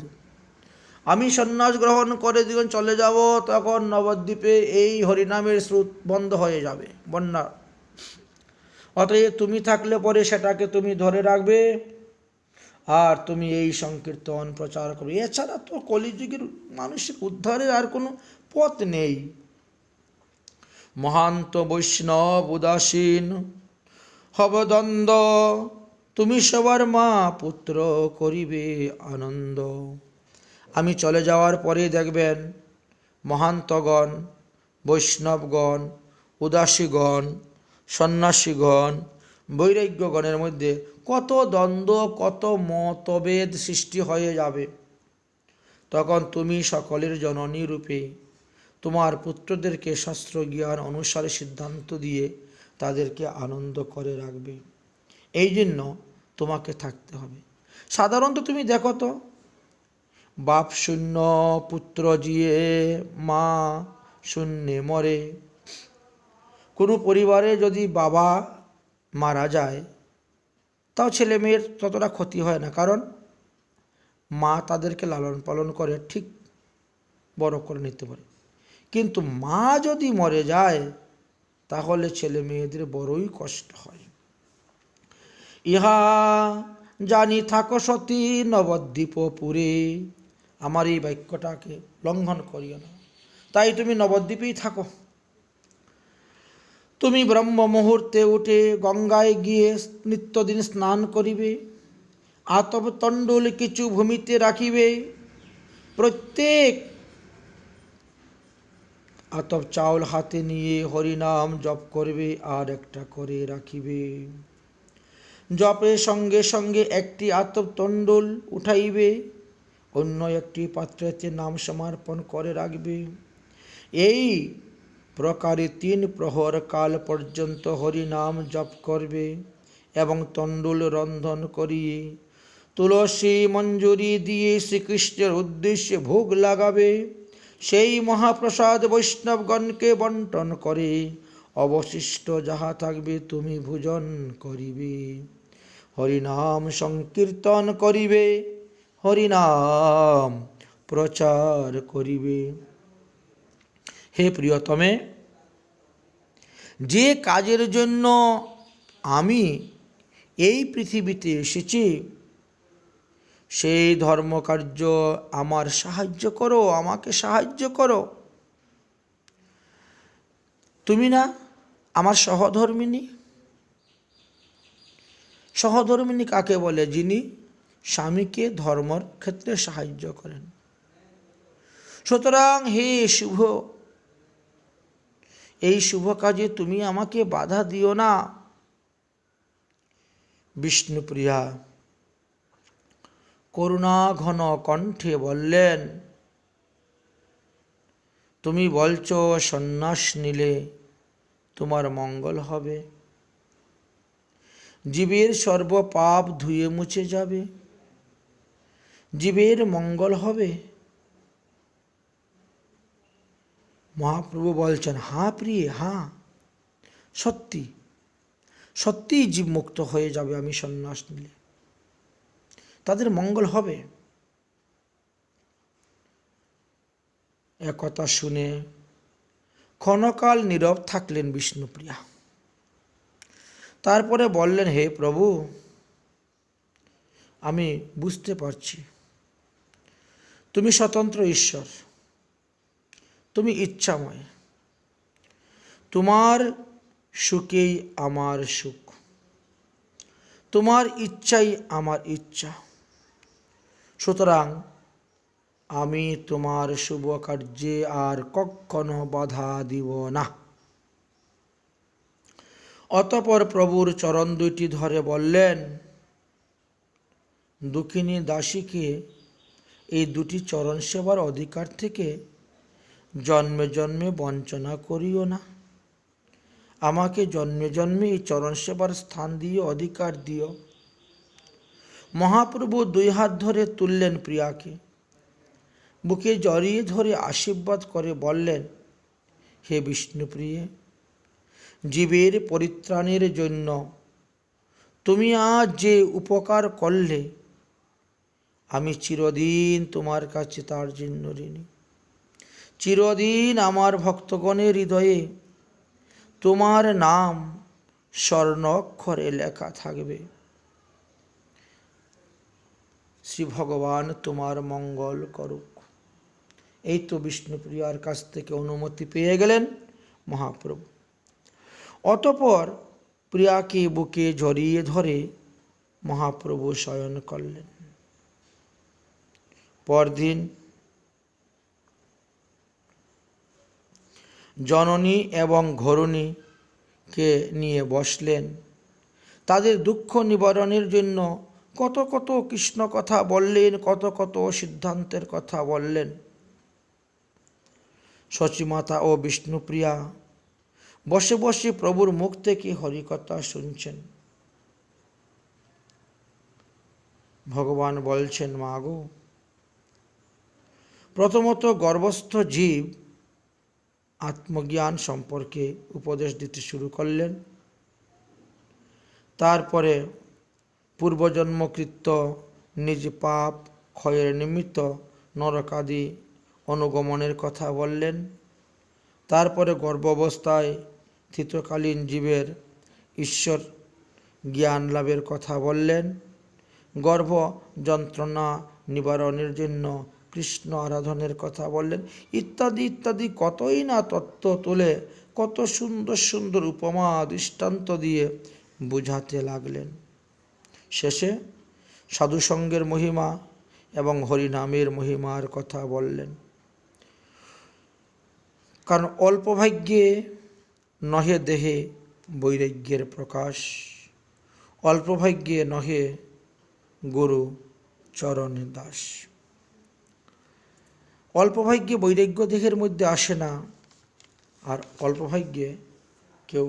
আমি সন্ন্যাস গ্রহণ করে যখন চলে যাব, তখন নবদ্বীপে এই হরিনামের স্রোত বন্ধ হয়ে যাবে, বন্যা। অতএব তুমি থাকলে পরে সেটাকে তুমি ধরে রাখবে, আর তুমি এই সংকীর্তন প্রচার করবে। এছাড়া তো কলিযুগের মানুষের উদ্ধারের আর কোনো পথ নেই। মহান্ত বৈষ্ণব উদাসীন হবদ্বন্দ্ব, তুমি সবার মা পুত্র করিবে আনন্দ। আমি চলে যাওয়ার পরে দেখবেন মহান্তগণ, বৈষ্ণবগণ, উদাসীগণ, সন্ন্যাসীগণ, বৈরাগ্যগণের মধ্যে কত দ্বন্দ্ব, কত মতভেদ সৃষ্টি হয়ে যাবে। তখন তুমি সকলের জননী রূপে তোমার পুত্রদেরকে শাস্ত্র জ্ঞান অনুসারে সিদ্ধান্ত দিয়ে তাদেরকে আনন্দ করে রাখবে। এই জন্য তোমাকে থাকতে হবে। সাধারণত তুমি দেখো তো, বাপ শূন্য পুত্র জিয়ে মা শূন্যে মরে। কোনো পরিবারে যদি বাবা মারা যায় তাও ছেলে মেয়ের ততটা ক্ষতি হয় না, কারণ মা তাদেরকে লালন পালন করে ঠিক বড় করে নিতে পারে। কিন্তু মা যদি মরে যায় তাহলে ছেলে মেয়েদের বড়ই কষ্ট হয়। ইহা জানি থাকো সতী নবদ্বীপপুরে। আমার এই বাক্যটাকে লঙ্ঘন করিও না, তাই তুমি নবদ্বীপেই থাকো। তুমি ব্রহ্ম মুহূর্তে উঠে গঙ্গায় গিয়ে নিত্যদিন স্নান করিবে, আতপ তণ্ডুল কিছু ভূমিতে রাখিবে, প্রত্যেক আতপ চাউল হাতে নিয়ে হরিনাম জপ করবে আর একটা করে রাখিবে। জপের সঙ্গে সঙ্গে একটি আতপ তণ্ডুল উঠাইবে, অন্য একটি পাত্রেতে নাম সমর্পণ করে রাখবে। এই প্রকারে 3 প্রহর কাল পর্যন্ত হরিনাম জপ করবে এবং তণ্ডুল রন্ধন করিয়ে তুলসী মঞ্জুরি দিয়ে শ্রীকৃষ্ণের উদ্দেশ্যে ভোগ লাগাবে। সেই মহাপ্রসাদ বৈষ্ণবগণকে বন্টন করে অবশিষ্ট যাহা থাকবে তুমি ভোজন করিবে। হরিনাম সংকীর্তন করিবে, হরিনাম প্রচার করিবে। হে প্রিয়তমে, যে কাজের জন্য আমি এই পৃথিবীতে এসেছি সেই ধর্মকার্য আমার সাহায্য করো, আমাকে সাহায্য করো। তুমি না আমার সহধর্মিণী? সহধর্মিণী কাকে বলে? যিনি স্বামীকে ধর্মের ক্ষেত্রে সাহায্য করেন। সুতরাং হে শুভ, এই শুভ কাজে তুমি আমাকে বাধা দিও না। বিষ্ণুপ্রিয়া করুণা ঘন কণ্ঠে বললেন, তুমি বলছো সন্ন্যাস নিলে তোমার মঙ্গল হবে, জীবের সর্বপাপ ধুয়ে মুছে যাবে, জীবের মঙ্গল হবে। মহাপ্রভু বলছেন, হ্যাঁ প্রিয়ে, হ্যাঁ সত্যি সত্যিই জীব মুক্ত হয়ে যাবে আমি সন্ন্যাস নিলে, তাদের মঙ্গল হবে। একথা শুনে ক্ষণকাল নীরব থাকলেন বিষ্ণুপ্রিয়া। তারপরে বললেন, হে প্রভু, আমি বুঝতে পারছি তুমি স্বতন্ত্র ঈশ্বর, তুমি ইচ্ছাময়, তোমার সুখেই আমার সুখ, তোমার ইচ্ছাই আমার ইচ্ছা। সুতরাং আমি তোমার শুভ কার্যে আর কখনো বাধা দিব না। অতঃপর প্রভুর চরণ দুইটি ধরে বললেন, দুঃখিনী দাসীকে এই দুটি চরণ সেবার অধিকার থেকে জন্মে জন্মে বঞ্চনা করিও না। আমাকে জন্মে জন্মে এই চরণ সেবার স্থান দিও, অধিকার দিও। মহাপ্রভু 2 হাত ধরে তুললেন প্রিয়াকে, বুকে জড়িয়ে ধরে আশীর্বাদ করে বললেন, হে বিষ্ণুপ্রিয়ে, জীবের পরিত্রাণের জন্য তুমি আজ যে উপকার করলে আমি চিরদিন তোমার কাছে তার জন্য ঋণী। চিরদিন আমার ভক্তগণের হৃদয়ে তোমার নাম স্বর্ণ অক্ষরে লেখা থাকবে। শ্রী ভগবান তোমার মঙ্গল করুক। এই তো বিষ্ণুপ্রিয়ার কাছ থেকে অনুমতি পেয়ে গেলেন মহাপ্রভু। অতঃপর প্রিয়াকে বুকে জড়িয়ে ধরে মহাপ্রভু শয়ন করলেন। পরদিন জননী এবং ঘরণীকে নিয়ে বসলেন। তাদের দুঃখ নিবারণের জন্য কত কত কৃষ্ণ কথা বললেন, কত কত সিদ্ধান্তের কথা বললেন। সচিমাতা ও বিষ্ণুপ্রিয়া বসে বসে প্রভুর মুখ থেকে হরিকথা শুনছেন। ভগবান বলছেন, মা গো, প্রথমত গর্ভস্থ জীব আত্মজ্ঞান সম্পর্কে উপদেশ দিতে শুরু করলেন। তারপরে পূর্বজন্মকৃত নিজ পাপ ক্ষয়ের নিমিত্ত নরকাদি অনুগমনের কথা বললেন। তারপরে গর্ভাবস্থায় স্থিতকালীন জীবের ঈশ্বর জ্ঞান লাভের কথা বললেন। গর্ভ যন্ত্রণা নিবারণের জন্য কৃষ্ণ আরাধনের কথা বললেন, ইত্যাদি ইত্যাদি কতই না তত্ত্ব তুলে কত সুন্দর সুন্দর উপমা দৃষ্টান্ত দিয়ে বুঝাতে লাগলেন। শেষে সাধুসঙ্গের মহিমা এবং হরিনামের মহিমার কথা বললেন। কারণ অল্প ভাগ্যে নহে দেহে বৈরাগ্যের প্রকাশ, অল্প ভাগ্যে নহে গুরু চরণে দাস। অল্প ভাগ্যে বৈরাগ্য দেহের মধ্যে আসে না, আর অল্প ভাগ্যে কেউ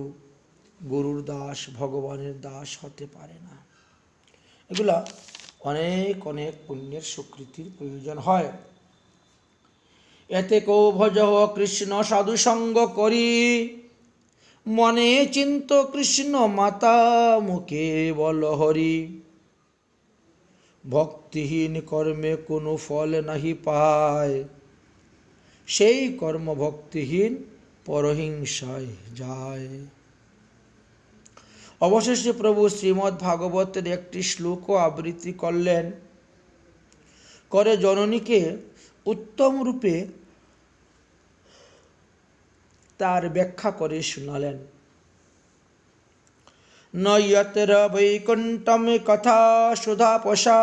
গুরুর দাস ভগবানের দাস হতে পারে না। এগুলা অনেক অনেক পুণ্যের স্বীকৃতির প্রয়োজন হয়। এতে কো ভজ কৃষ্ণ সাধুসঙ্গ করি, মনে চিন্ত কৃষ্ণ মাতা মুখে বল হরি। ভক্তিহীন কর্মে কোনো ফল নাহি পায়, সেই কর্ম ভক্তিহীন পরহিংসায় যায়। অবশেষে প্রভু শ্রীমদ্ ভাগবতের একটি শ্লোকও আবৃত্তি করলেন, করে জননীকে উত্তম রূপে তার ব্যাখ্যা করে শোনালেন। ন যত্র বৈকুণ্ঠম কথা সুধা পশা,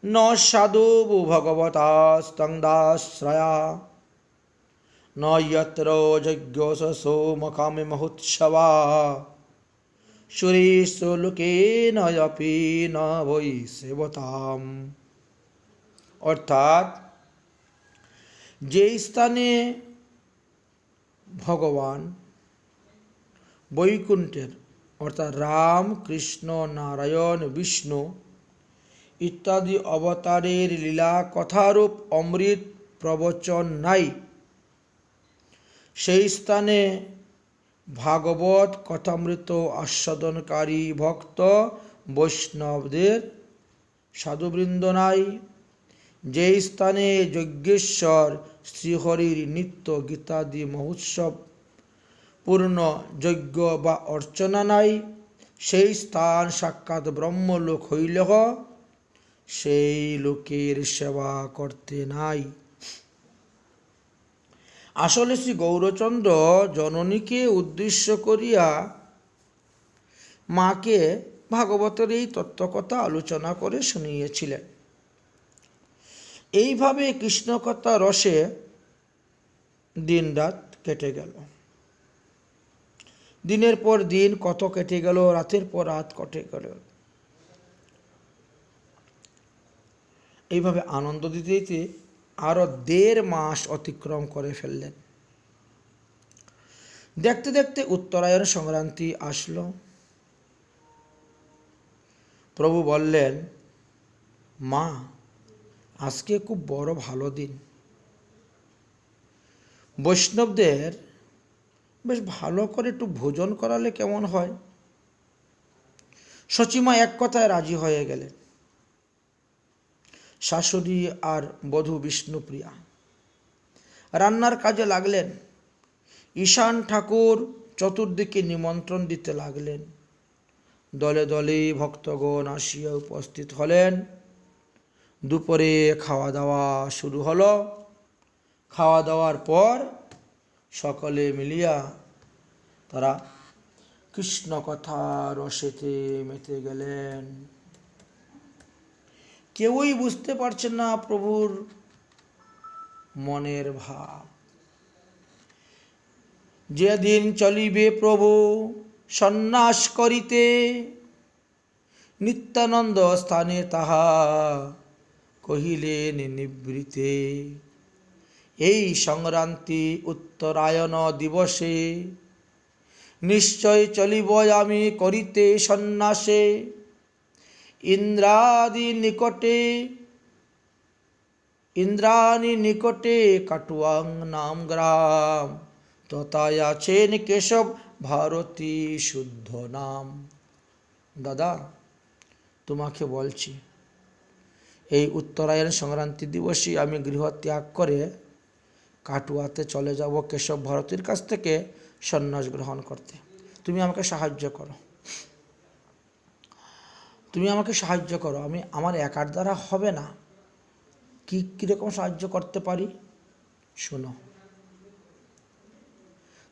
ন সাধু ভগবতা স্তন্দাশ্রয়া, ন যত্র যজ্ঞ মকামি মহোৎসবা, সুরেষু লোকেন অপি ন বৈ সেবতাম। অর্থাৎ যে স্থানে ভগবান বৈকুণ্ঠের অর্থাৎ রাম কৃষ্ণ নারায়ণ বিষ্ণু ইত্যাদি অবতারের লীলা কথারূপ অমৃত প্রবচন নাই, সেই স্থানে ভাগবত কথামৃত আস্বাদনকারী ভক্ত বৈষ্ণবদের সাধুবৃন্দ নাই। যে স্থানে যজ্ঞেশ্বর শ্রীহরির নিত্য গীতাদি মহোৎসব পূর্ণ যজ্ঞ বা অর্চনা নাই, সেই স্থান সাক্ষাৎ ব্রহ্মলোক হইলেহ সেই লোকের সেবা করতে নাই। আসলে শ্রী গৌরচন্দ্র জননীকে উদ্দেশ্য করিয়া মাকে ভাগবতের এই তত্ত্বকথা আলোচনা করে শুনিয়েছিলেন। এইভাবে কৃষ্ণকথা রসে দিন রাত কেটে গেল। দিনের পর দিন কত কেটে গেল, রাতের পর রাত কেটে গেল। এইভাবে আনন্দ দিতে দিতে আরো 1.5 মাস অতিক্রম করে ফেললেন। দেখতে দেখতে উত্তরায়ণ সংক্রান্তি আসলো। প্রভু বললেন, মা আজকে খুব বড় ভালো দিন, বৈষ্ণবদের বেশ ভালো করে একটু ভোজন করালে কেমন হয়। সচিমা এক কথায় রাজি হয়ে গেলেন। শাশুড়ি আর বধূ বিষ্ণুপ্রিয়া রান্নার কাজে লাগলেন। ঈশান ঠাকুর চতুর্দিকে নিমন্ত্রণ দিতে লাগলেন। দলে দলে ভক্তগণ আসিয়া উপস্থিত হলেন। দুপুরে খাওয়া দাওয়া শুরু হলো। খাওয়া দাওয়ার পর সকলে মিলিয়া তারা কৃষ্ণ কথা রসেতে মেতে গেলেন। কেউই বুঝতে পারছেন না প্রভুর মনের ভাব। যেদিন চলিবে প্রভু সন্ন্যাস করিতে, নিত্যানন্দ স্থানে তাহা কহিলেন নিবৃতে। এই সংক্রান্তি উত্তরায়ণ দিবসে, নিশ্চয় চলিব আমি করিতে সন্ন্যাসে। ইন্দ্রাদি নিকটে ইন্দ্রাণী নিকটে কাটুয়াং নাম গ্রাম, তথায় আছেন কেশব ভারতী শুদ্ধ নাম। দাদা, তোমাকে বলছি, এই উত্তরায়ণ সংক্রান্তি দিবসে আমি গৃহ ত্যাগ করে কাটুয়াতে চলে যাব কেশব ভারতীর কাছ থেকে সন্ন্যাস গ্রহণ করতে। তুমি আমাকে সাহায্য করো, তুমি আমাকে সাহায্য করো। আমার একার দ্বারা হবে না। কীরকম সাহায্য করতে পারি শোনো।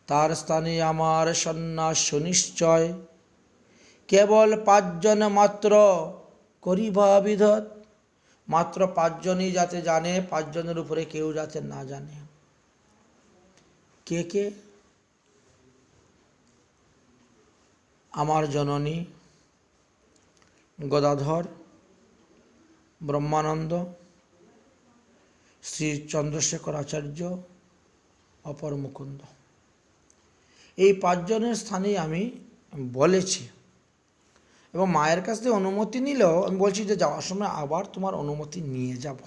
তার স্থানে আমার সন্ন্যাস সুনিশ্চয়, কেবল 5 জন মাত্র করিবা বিধত। মাত্র 5 জনই যাতে জানে, 5 জনের উপরে কেউ যাতে না জানে। কে কে? আমার জননী গদাধর, ব্রহ্মানন্দ, শ্রী চন্দ্রশেখর আচার্য, অপর মুকুন্দ। এই 5 জনের স্থানেই আমি বলেছি, এবং মায়ের কাছ থেকে অনুমতি নিলেও আমি বলছি যে যাওয়ার সময় আবার তোমার অনুমতি নিয়ে যাব।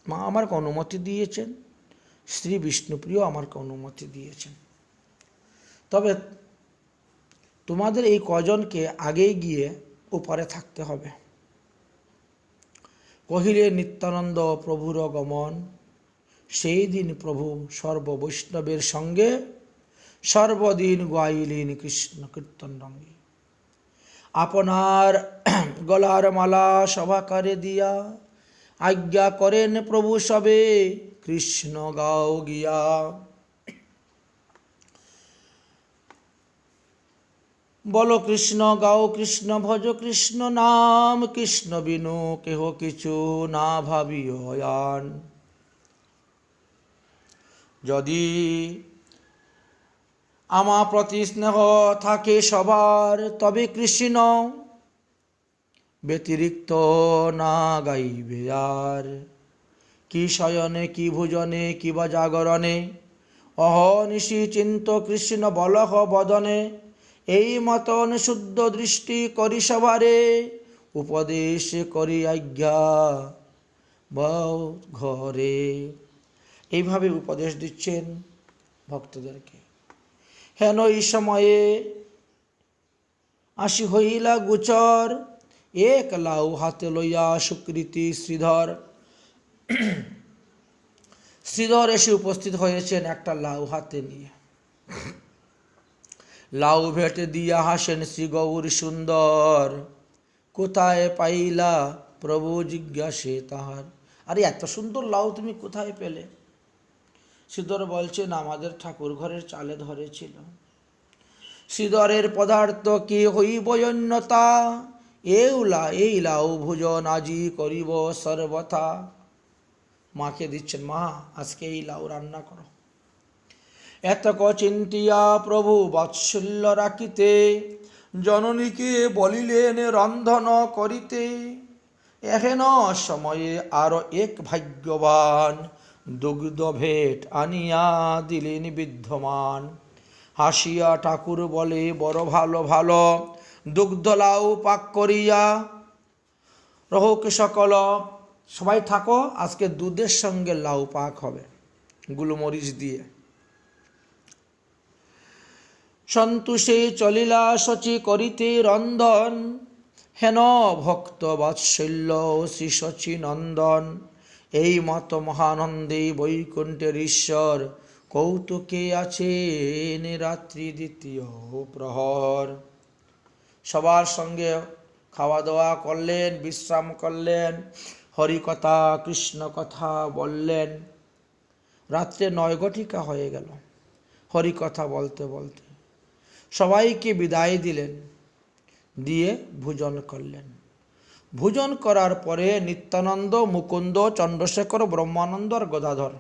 মা আমাকে অনুমতি দিয়েছেন, শ্রী বিষ্ণুপ্রিয় আমাকে অনুমতি দিয়েছেন। তবে তোমাদের এই কজনকে আগেই গিয়ে উপরে থাকতে হবে। কহিলে নিত্যানন্দ প্রভুর গমন, সেই দিন প্রভু সর্ববৈষ্ণবের সঙ্গে সর্বদিন গাইলেন কৃষ্ণ কীর্তন রঙ্গে। আপনার গলার মালা সভাকারে দিয়া, আজ্ঞা করেন প্রভু সবে কৃষ্ণ গাও গিয়া। বলো কৃষ্ণ গাও কৃষ্ণ ভজ কৃষ্ণ নাম, কৃষ্ণ বিনু কেহ কিছু না ভাবিয়ান। যদি আমা প্রতি স্নেহ থাকে সবার, তবে কৃষ্ণ ব্যতিরিক্ত না গাইবে আর। কি শয়নে কি ভোজনে কিবা জাগরণে, অহনিশি চিন্ত কৃষ্ণ বলহ বদনে। এই মতন শুদ্ধ দৃষ্টি করি সবারে, উপদেশ করি আজ্ঞা বও ঘরে। এইভাবে উপদেশ দিচ্ছেন ভক্তদেরকে। হেন এই সময়ে আসি হইলা গোচর, এক লাউ হাতে লইয়া সুকৃতি শ্রীধর। শ্রীধর এসে উপস্থিত হয়েছেন একটা লাউ হাতে নিয়ে। লাউ ভেটে দিয়া হাসেন শ্রী গৌরী সুন্দর, কোথায় পাইলা প্রভু জিজ্ঞাসে তাহার। আরে এত সুন্দর লাউ তুমি কোথায় পেলে? শ্রীধর বলছেন আমাদের ঠাকুর ঘরের চালে ধরেছিল। শ্রীধরের পদার্থ কি হইব অন্যতা, এই লাউ ভোজন আজি করিব সর্বথা। মাকে দিচ্ছেন, মা আজকে এই লাউ রান্না করো। এতক চিন্তিয়া প্রভু বাৎসল্য রাখিতে, জননীকে বলিলেন রন্ধন করিতে। এহেন সময়ে আরো এক ভাগ্যবান, দুগ্ধ ভেট আনিয়া দিলেন বিদ্যমান। হাসিয়া ঠাকুর বলে বড় ভালো ভালো, দুগ্ধ লাউ পাক করিয়া রহুক সকল। সবাই থাকো, আজকে দুধের সঙ্গে লাউ পাক হবে গুলমরিচ দিয়ে। সন্তোষে চলিলা শচী করিতে রন্ধন, হেন ভক্ত বাৎসল্য শ্রী শচী নন্দন। এই মত মহানন্দে বৈকুণ্ঠের ঈশ্বর, কৌতুকে আছেন রাত্রি দ্বিতীয় প্রহর। সবার সঙ্গে খাওয়া দাওয়া করলেন, বিশ্রাম করলেন, হরিকথা কৃষ্ণ কথা বললেন। রাত্রে 9 ঘটিকা হয়ে গেল হরিকথা বলতে বলতে। সবাইকে বিদায় দিলেন, দিয়ে ভোজন করলেন। ভোজন করার পরে নিত্যানন্দ, মুকুন্দ, চন্দ্রশেখর, ব্রহ্মানন্দ আর গদাধর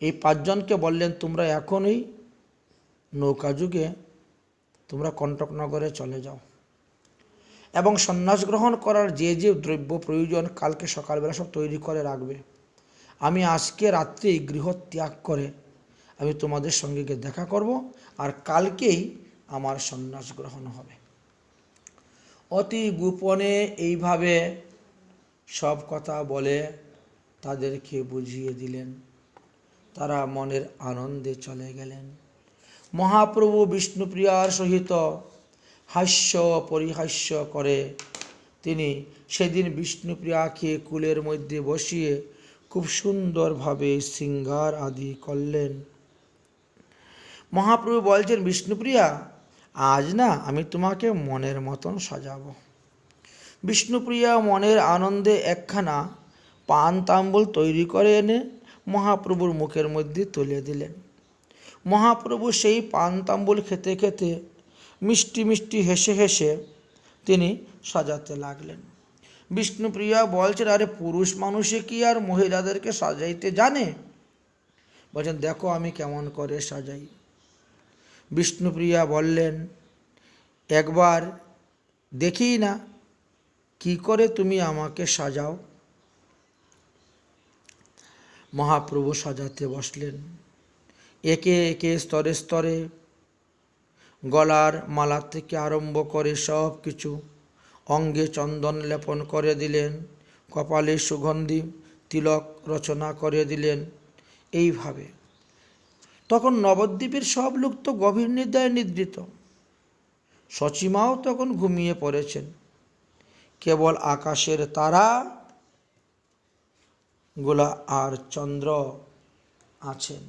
এই 5 জনকে বললেন তোমরা এখনই নৌকা যুগে তোমরা কণ্টকনগরে চলে যাও, এবং সন্ন্যাস গ্রহণ করার যে যে দ্রব্য প্রয়োজন কালকে সকালবেলা সব তৈরি করে রাখবে। আমি আজকে রাত্রেই গৃহ ত্যাগ করে আমি তোমাদের সঙ্গে গিয়ে দেখা করব, আর কালকেই আমার সন্ন্যাস গ্রহণ হবে। অতি গোপনে এইভাবে সব কথা বলে তাদেরকে বুঝিয়ে দিলেন। তারা মনের আনন্দে চলে গেলেন। মহাপ্রভু বিষ্ণুপ্রিয়ার সহিত হাস্য পরিহাস্য করে তিনি সেদিন বিষ্ণুপ্রিয়াকে কুলের মধ্যে বসিয়ে খুব সুন্দরভাবে শৃঙ্গার আদি করলেন। মহাপ্রভু বলছেন, বিষ্ণুপ্রিয়া, আজ না আমি তোমাকে মনের মতন সাজাবো। বিষ্ণুপ্রিয়া মনের আনন্দে একখানা পান তাম্বুল তৈরি করে এনে মহাপ্রভুর মুখের মধ্যে তুলে দিলেন। মহাপ্রভু সেই পান তাম্বুল খেতে খেতে মিষ্টি মিষ্টি হেসে হেসে তিনি সাজাতে লাগলেন। বিষ্ণুপ্রিয়া বলছেন, আরে পুরুষ মানুষে কি আর মহিলাদেরকে সাজাইতে জানে? বলছেন, দেখো আমি কেমন করে সাজাই। বিষ্ণুপ্রিয়া বললেন, একবার দেখি না কি করে তুমি আমাকে সাজাও। মহাপ্রভু সাজাতে বসলেন। একে একে স্তরে স্তরে গলার মালা থেকে আরম্ভ করে সব কিছু, অঙ্গে চন্দন লেপন করে দিলেন, কপালে সুগন্ধি তিলক রচনা করে দিলেন। এইভাবে তখন নবদ্বীপের সব লোক তো গভীর নিদ্রায় নিদ্রিত। সচিমাও তখন ঘুমিয়ে পড়েছেন। কেবল আকাশের তারা গোলা আর চন্দ্র আছেন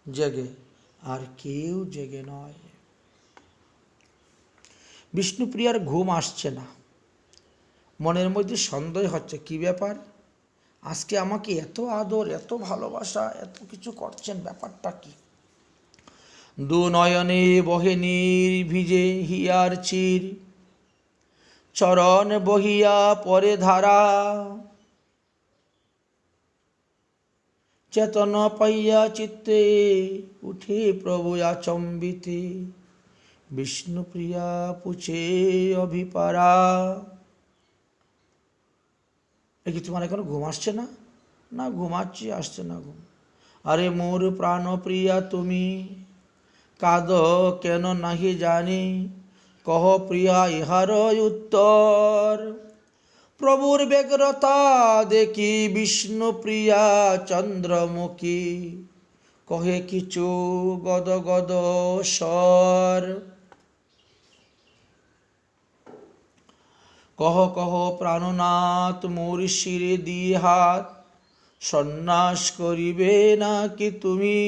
জেগে, আর কেউ জেগে নয়। বিষ্ণুপ্রিয়ার ঘুম আসছে না। মনের মধ্যে সন্দেহ হচ্ছে, কি ব্যাপার, আজকে আমাকে এত আদর, এত ভালোবাসা, এত কিছু করছেন, ব্যাপারটা কি? দু নয়নে বহে নীর ভিজে হিয়ার চির, চরণ বহিয়া পরে ধারা, চেতন পাইয়া চিত্তে উঠে প্রভু আচম্বিতে, বিষ্ণুপ্রিয়া পুছে অভিপারা। কি তোমার এখনো ঘুম আসছে না? না, ঘুমাচ্ছি, আসছে না ঘুম। আরে মোর প্রাণ প্রিয়া তুমি, কাঁদ কেন নাহি জানি, কহ প্রিয়া ইহার উত্তর। প্রভুর ব্যগ্রতা দেখি বিষ্ণুপ্রিয়া চন্দ্রমুখী, কহে কিছু গদ গদ স্বর। কহ কহ প্রাণনাথ মোর শিরে দিয়ে হাত, সন্ন্যাস করিবে নাকি তুমি,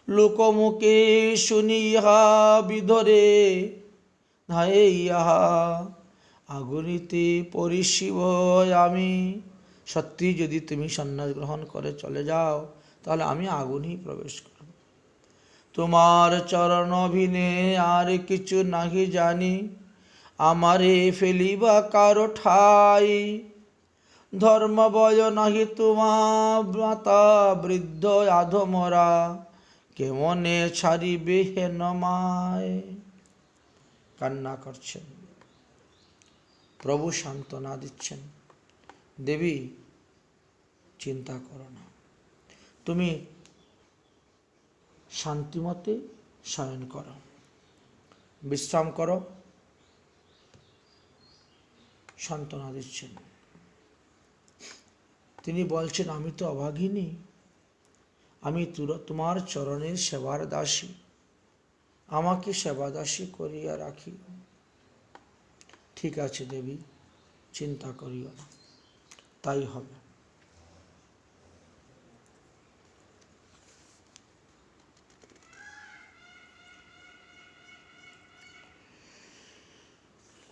লোকমুখে শুনি ইহা বিধরে, ধায়ে ইহা আগুনিতে পরিশিব আমি। সত্যি যদি তুমি সন্ন্যাস গ্রহণ করে চলে যাও, তাহলে আমি আগুনেই প্রবেশ করব। তোমার চরণ অভিনে আর কিছু নাহি জানি, আমারে ফেলিবা কারো ঠাই। ধর্ম বয় নাহি তোমা মাতা, বৃদ্ধ আধমরা কেমনে ছাড়িবে হেন মায়। কান্না করছেন। প্রভু সান্ত্বনা দিচ্ছেন, দেবী চিন্তা করো না, তুমি শান্তিমতে শয়ন করো, বিশ্রাম করো। সান্ত্বনা দিচ্ছেন। তিনি বলছেন, আমি তো অভাগিনী, আমি তোমার চরণের সেবার দাসী, আমাকে সেবা দাসী করিয়া রাখি। ঠিক আছে দেবী, চিন্তা করিও না, তাই হবে।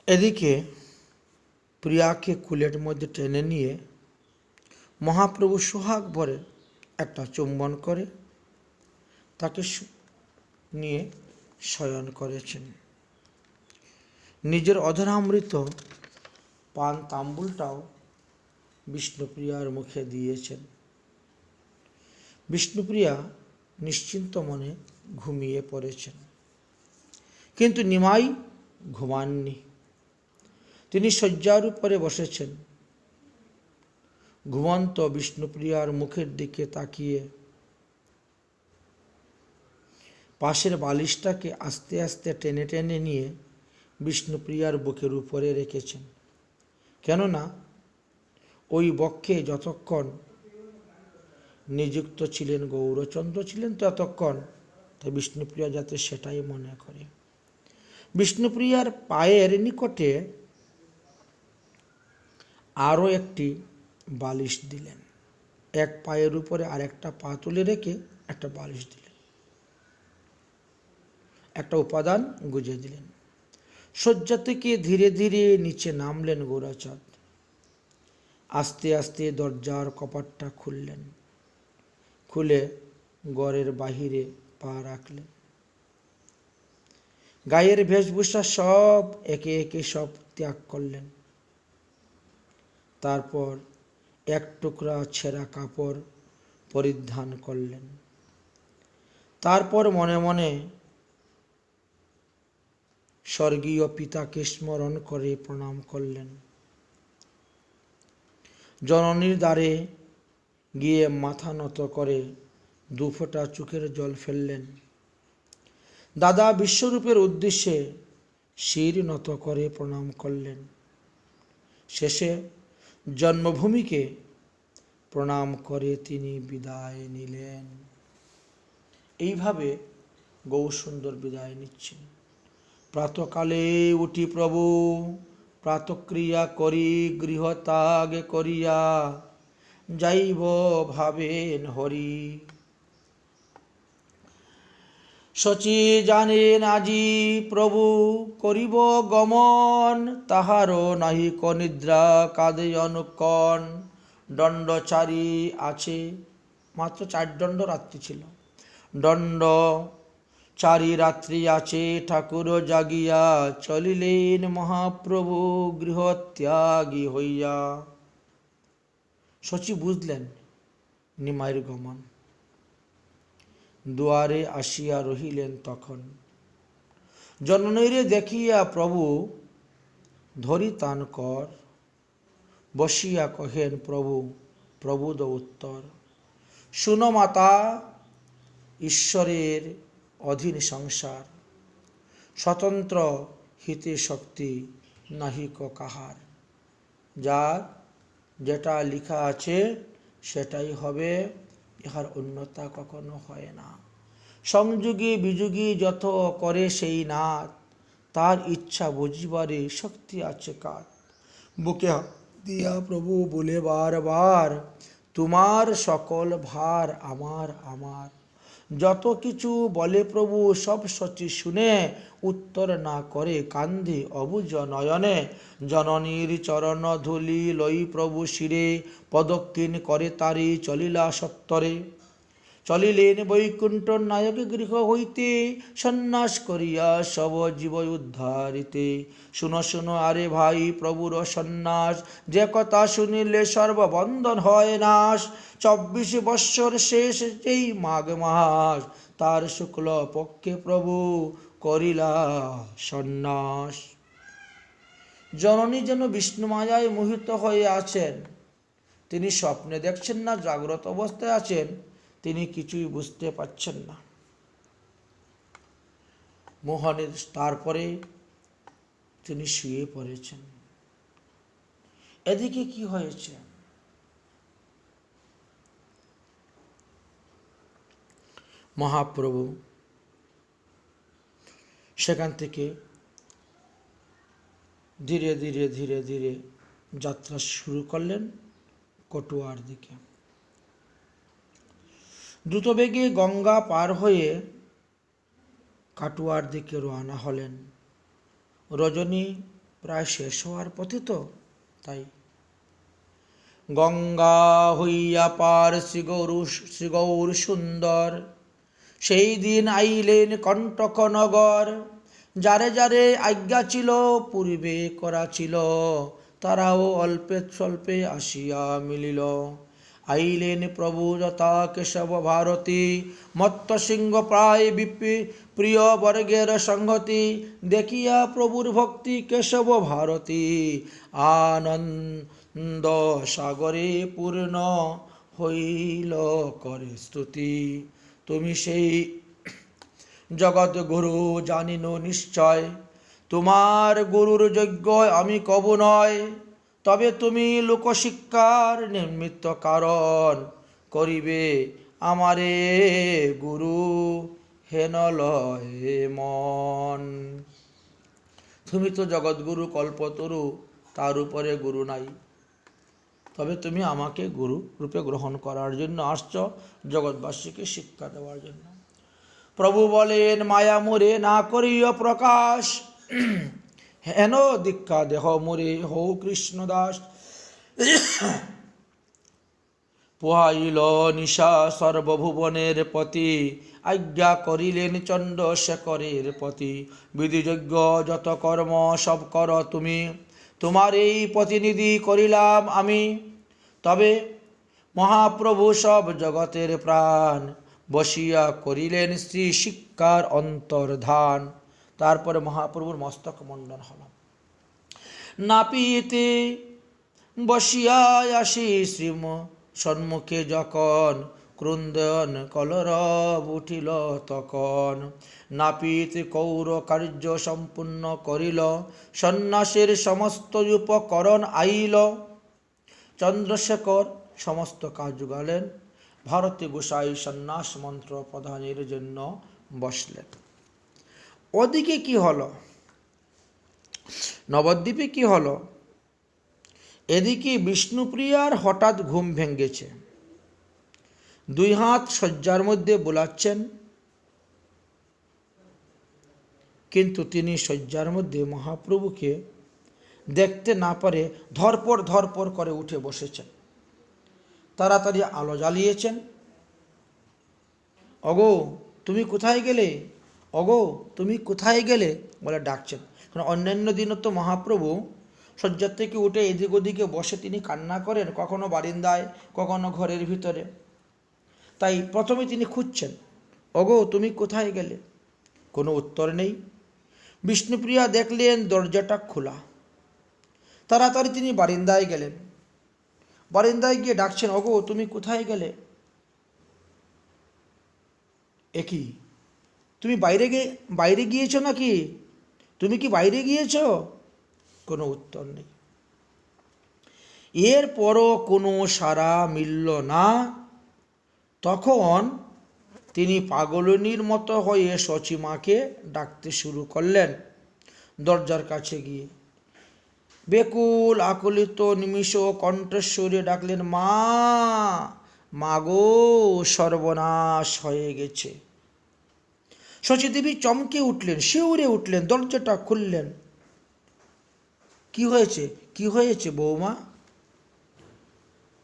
এদিকে প্রিয়াকে কুলের মধ্যে টেনে নিয়ে মহাপ্রভু সোহাগ ভরে একটা চুম্বন করে তাকে নিয়ে শয়ন করেছেন। নিজের অধরামৃত পান তাম্বুলটাও বিষ্ণুপ্রিয়ার মুখে দিয়েছেন। বিষ্ণুপ্রিয়া নিশ্চিন্ত মনে ঘুমিয়ে পড়েছেন, কিন্তু নিমাই ঘুমাননি। তিনি শয্যার উপরে বসেছেন। ঘুমন্ত বিষ্ণুপ্রিয়ার মুখের দিকে তাকিয়ে পাশের বালিশটাকে আস্তে আস্তে টেনে টেনে নিয়ে বিষ্ণুপ্রিয়ার বুকের উপরে রেখেছেন। কেননা ওই বক্ষে যতক্ষণ নিযুক্ত ছিলেন গৌরচন্দ্র ছিলেন ততক্ষণ, তাই বিষ্ণুপ্রিয়া যাতে সেটাই মনে করে। বিষ্ণুপ্রিয়ার পায়ের নিকটে আরও একটি বালিশ দিলেন, এক পায়ের উপরে আর একটা পা তুলে রেখে একটা বালিশ দিলেন, একটা উপাদান গুজে দিলেন। শয্যা থেকে ধীরে ধীরে নিচে নামলেন গৌরাচাঁদ। আস্তে আস্তে দরজার কপাটটা খুললেন, খুলে ঘরের বাহিরে পা রাখলেন। গায়ের বেশভূষা সব একে একে সব ত্যাগ করলেন। তারপর এক টুকরা ছেঁড়া কাপড় পরিধান করলেন। তারপর মনে মনে স্বর্গীয় পিতাকে স্মরণ করে প্রণাম করলেন। জননীর দ্বারে গিয়ে মাথা নত করে দুফোঁটা চোখের জল ফেললেন। দাদা বিশ্বরূপের উদ্দেশ্যে শির নত করে প্রণাম করলেন। শেষে জন্মভূমিকে প্রণাম করে তিনি বিদায় নিলেন। এইভাবে গৌরসুন্দর বিদায় নিচ্ছেন। প্রাতকালে উঠি প্রভু, প্রাতক্রিয়া করি গৃহত্যাগ করিয়া, যাইব ভাবেন হরি। শচী জানেন আজি প্রভু করিব গমন, তাহারও নাহি নিদ্রা কাঁদে অনুক্ষণ। দণ্ডচারী আছে, মাত্র 4 দণ্ড রাত্রি ছিল। দণ্ড 4 রাত্রি আছে, ঠাকুর জাগিয়া চলিলেন মহাপ্রভু গৃহত্যাগী হইয়া। শচী বুঝলেন নিমাইয়ের গমন। দুয়ারে আসিয়া রহিলেন তখন। জননীরে দেখিয়া প্রভু ধরি তান কর, বসিয়া কহেন প্রভু প্রভুদ উত্তর। শুনো মাতা, ঈশ্বরের অধীন সংসার, স্বতন্ত্র হিতে শক্তি নাহিক কাহার। যার যেটা লেখা আছে সেটাই হবে, ইহার অন্যতা কখনো হয় না। সংযোগী বিযোগী যত করে সেই নাথ, তার ইচ্ছা বুঝিবারে শক্তি আছে কার। বুকে দিয়া প্রভু বলে বারবার, তোমার সকল ভার আমার আমার। যত কিছু বলে প্রভু সব শচী শুনে, উত্তর না করে কান্ধে অবুজ নয়নে। জননীর চরণ ধুলি লই প্রভু শিরে, পদক্ষিণ করে তারি চলিলা সত্তরে। চলিলেন বৈকুণ্ঠ নায়ক গৃহ হইতে, সন্ন্যাস করিয়া সব জীব উদ্ধারিতে। শুনো শুনো আরে ভাই প্রভুর সন্ন্যাস, যে কথা শুনিলে সর্ববন্ধন হয় নাশ। 24 বৎসর শেষ যেই মাঘ মাস, তার শুক্ল পক্ষে প্রভু করিলা সন্ন্যাস। জননী যেন বিষ্ণু মায়ায় মোহিত হয়ে আছেন। তিনি স্বপ্নে দেখছেন না জাগ্রত অবস্থায় আছেন, তিনি কিছুই বুঝতে পারছেন না। মোহনের তারপরে তিনি শুয়ে পড়েছেন। এদিকে কি হয়েছে? মহাপ্রভু সেখান থেকে ধীরে ধীরে ধীরে ধীরে যাত্রা শুরু করলেন কটুয়ার দিকে। দ্রুতবেগে গঙ্গা পার হয়ে কাটুয়ার দিকে রওনা হলেন। রজনী প্রায় শেষ হওয়ার পথে তো, তাই গঙ্গা হইয়া পার শ্রীগৌর সুন্দর, সেই দিন আইলেন কণ্টক নগর। যারে যারে আজ্ঞা ছিল পূর্বে করা ছিল, তারাও অল্পে স্বল্পে আসিয়া মিলিল। আইলেন প্রভু যথা কেশব ভারতী, মত্ত সিংহ প্রায় প্রিয় বর্গের সংহতি। দেখিয়া প্রভুর ভক্তি কেশব ভারতী, আনন্দ সাগরে পূর্ণ হইল করে স্তুতি। তুমি সেই জগৎ গুরু জানিন নিশ্চয়, তোমার গুরুর যোগ্য আমি কবু নয়। তবে তুমি লোকশিক্ষার নিমিত্ত কারণ করিবে আমারে গুরু হেন লয়ে মন। তুমি তো জগৎগুরু কল্পতরু, তার উপরে গুরু নাই, তবে তুমি আমাকে গুরু রূপে গ্রহণ করার জন্য আসছ, জগৎবাসীকে শিক্ষা দেওয়ার জন্য। প্রভু বলেন, মায়া মোরে না করিও প্রকাশ, হেন দীক্ষা দেহ মোরে হৌ কৃষ্ণদাস। পোহাইল নিশা সর্বভুবনের পতি, আজ্ঞা করিলেন চন্দ্রশেখরের পতি। বিধিযোগ্য যত কর্ম সব কর তুমি, তোমার এই প্রতিনিধি করিলাম আমি। তবে মহাপ্রভু সব জগতের প্রাণ, বসিয়া করিলেন শ্রী শিক্ষার অন্তর্ধান। তারপরে মহাপ্রভুর মস্তক মণ্ডন হল। নাপিতে বসিয়া আসি শ্রীম সম্মুখে যখন, ক্রন্দন কলরব উঠিল তখন। নাপিত কৌর কার্য সম্পূর্ণ করিল, সন্ন্যাসের সমস্ত উপকরণ আইল। চন্দ্রশেখর সমস্ত কাজ জোগালেন, ভারতী গোসাই সন্ন্যাস মন্ত্র প্রদানের জন্য বসলেন। ওদিকে কি হলো? নবদ্বীপে কি হলো? এদিকে বিষ্ণুপ্রিয়ার হঠাৎ ঘুম ভেঙেছে। 2 হাত শয্যার মধ্যে বোলাচ্ছেন, কিন্তু তিনি শয্যার মধ্যে মহাপ্রভুকে দেখতে না পারে ধরপড় ধরপড় করে উঠে বসেছেন। তাড়াতাড়ি আলো জ্বালিয়েছেন। অগো তুমি কোথায় গেলে, অগো তুমি কোথায় গেলে বলে ডাকছেন। কারণ অন্যান্য দিনও তো মহাপ্রভু শয্যার থেকে উঠে এদিক ওদিকে বসে তিনি কান্না করেন, কখনো বারিন্দায়, কখনো ঘরের ভিতরে। তাই প্রথমে তিনি খুঁজছেন, অগো তুমি কোথায় গেলে? কোনো উত্তর নেই। বিষ্ণুপ্রিয়া দেখলেন দরজাটা খোলা। তাড়াতাড়ি তিনি বারিন্দায় গেলেন। বারিন্দায় গিয়ে ডাকছেন, অগো তুমি কোথায় গেলে? একই, তুমি বাইরে গিয়েছো নাকি? তুমি কি বাইরে গিয়েছো? কোনো উত্তর নেই। এরপরও কোনো সাড়া মিলল না। তখন তিনি পাগলিনীর মতো হয়ে সচিমাকে ডাকতে শুরু করলেন। দরজার কাছে গিয়ে বেকুল আকুলিত নিমিষ কণ্ঠস্বরে ডাকলেন, মা, মাগো সর্বনাশ হয়ে গেছে। শচীদেবী চমকে উঠলেন, শিউরে উঠলেন, দরজাটা খুললেন। কি হয়েছে, কি হয়েছে বৌমা?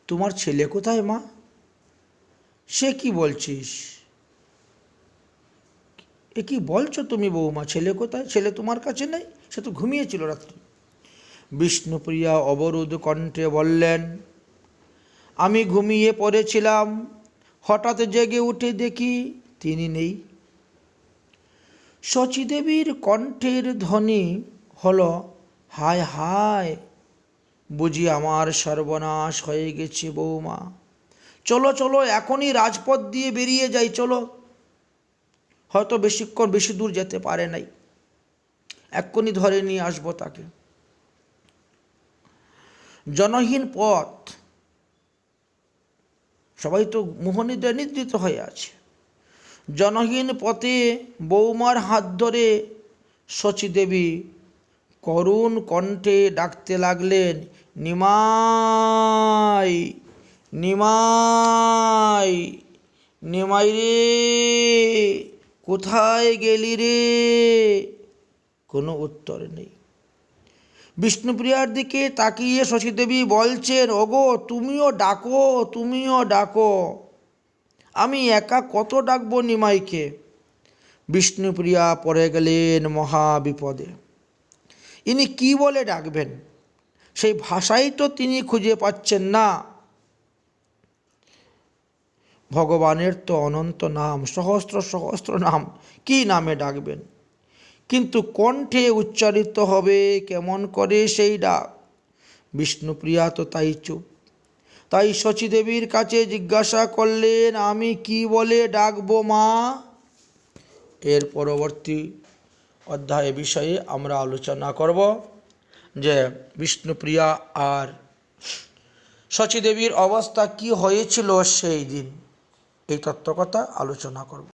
তোমার ছেলে কোথায় মা? সে কি বলছিস? এ কি বলছো তুমি বৌমা? ছেলে কোথায়? ছেলে তোমার কাছে নেই? সে তো ঘুমিয়েছিল রাত্রি। বিষ্ণুপ্রিয়া অবরোধ কণ্ঠে বললেন, আমি ঘুমিয়ে পড়েছিলাম, হঠাৎ জেগে উঠে দেখি তিনি নেই। শচীদেবীর কণ্ঠের ধ্বনি হলো, হায় হায়, বুঝি আমার সর্বনাশ হয়ে গেছে বৌমা। চলো চলো, এখনই রাজপথ দিয়ে বেরিয়ে যাই, চলো। হয়তো বেশিক্ষণ বেশি দূর যেতে পারে নাই, এক্ষুনি ধরে নিয়ে আসবো তাকে। জনহীন পথ, সবাই তো মোহনীতে নিদ্রিত হয়ে আছে। জনহীন পথে বৌমার হাত ধরে শচীদেবী করুণ কণ্ঠে ডাকতে লাগলেন, নিমাই, নিমাই, নিমাই রে, কোথায় গেলি রে? কোনো উত্তর নেই। বিষ্ণুপ্রিয়ার দিকে তাকিয়ে শচীদেবী বলছেন, ওগো তুমিও ডাকো, তুমিও ডাকো। আমি একা কত ডাকবো নিমাইকে? বিষ্ণুপ্রিয়া পড়ে গেলেন মহা বিপদে। ইনি কি বলে ডাকবেন, সেই ভাষাই তো তিনি খুঁজে পাচ্ছেন না। ভগবানের তো অনন্ত নাম, সহস্র সহস্র নাম, কি নামে ডাকবেন? কিন্তু কণ্ঠে উচ্চারিত হবে কেমন করে সেই ডাক? বিষ্ণুপ্রিয়া তো তাই চুপ। তাই শচীদেবীর কাছে জিজ্ঞাসা করলেন, আমি কি বলে ডাকবো মা? এর পরবর্তী অধ্যায় বিষয়ে আমরা আলোচনা করব। যে বিষ্ণুপ্রিয়া আর শচীদেবীর অবস্থা কি হয়েছিল সেই দিন, এই তত্ত্বকথা আলোচনা করব।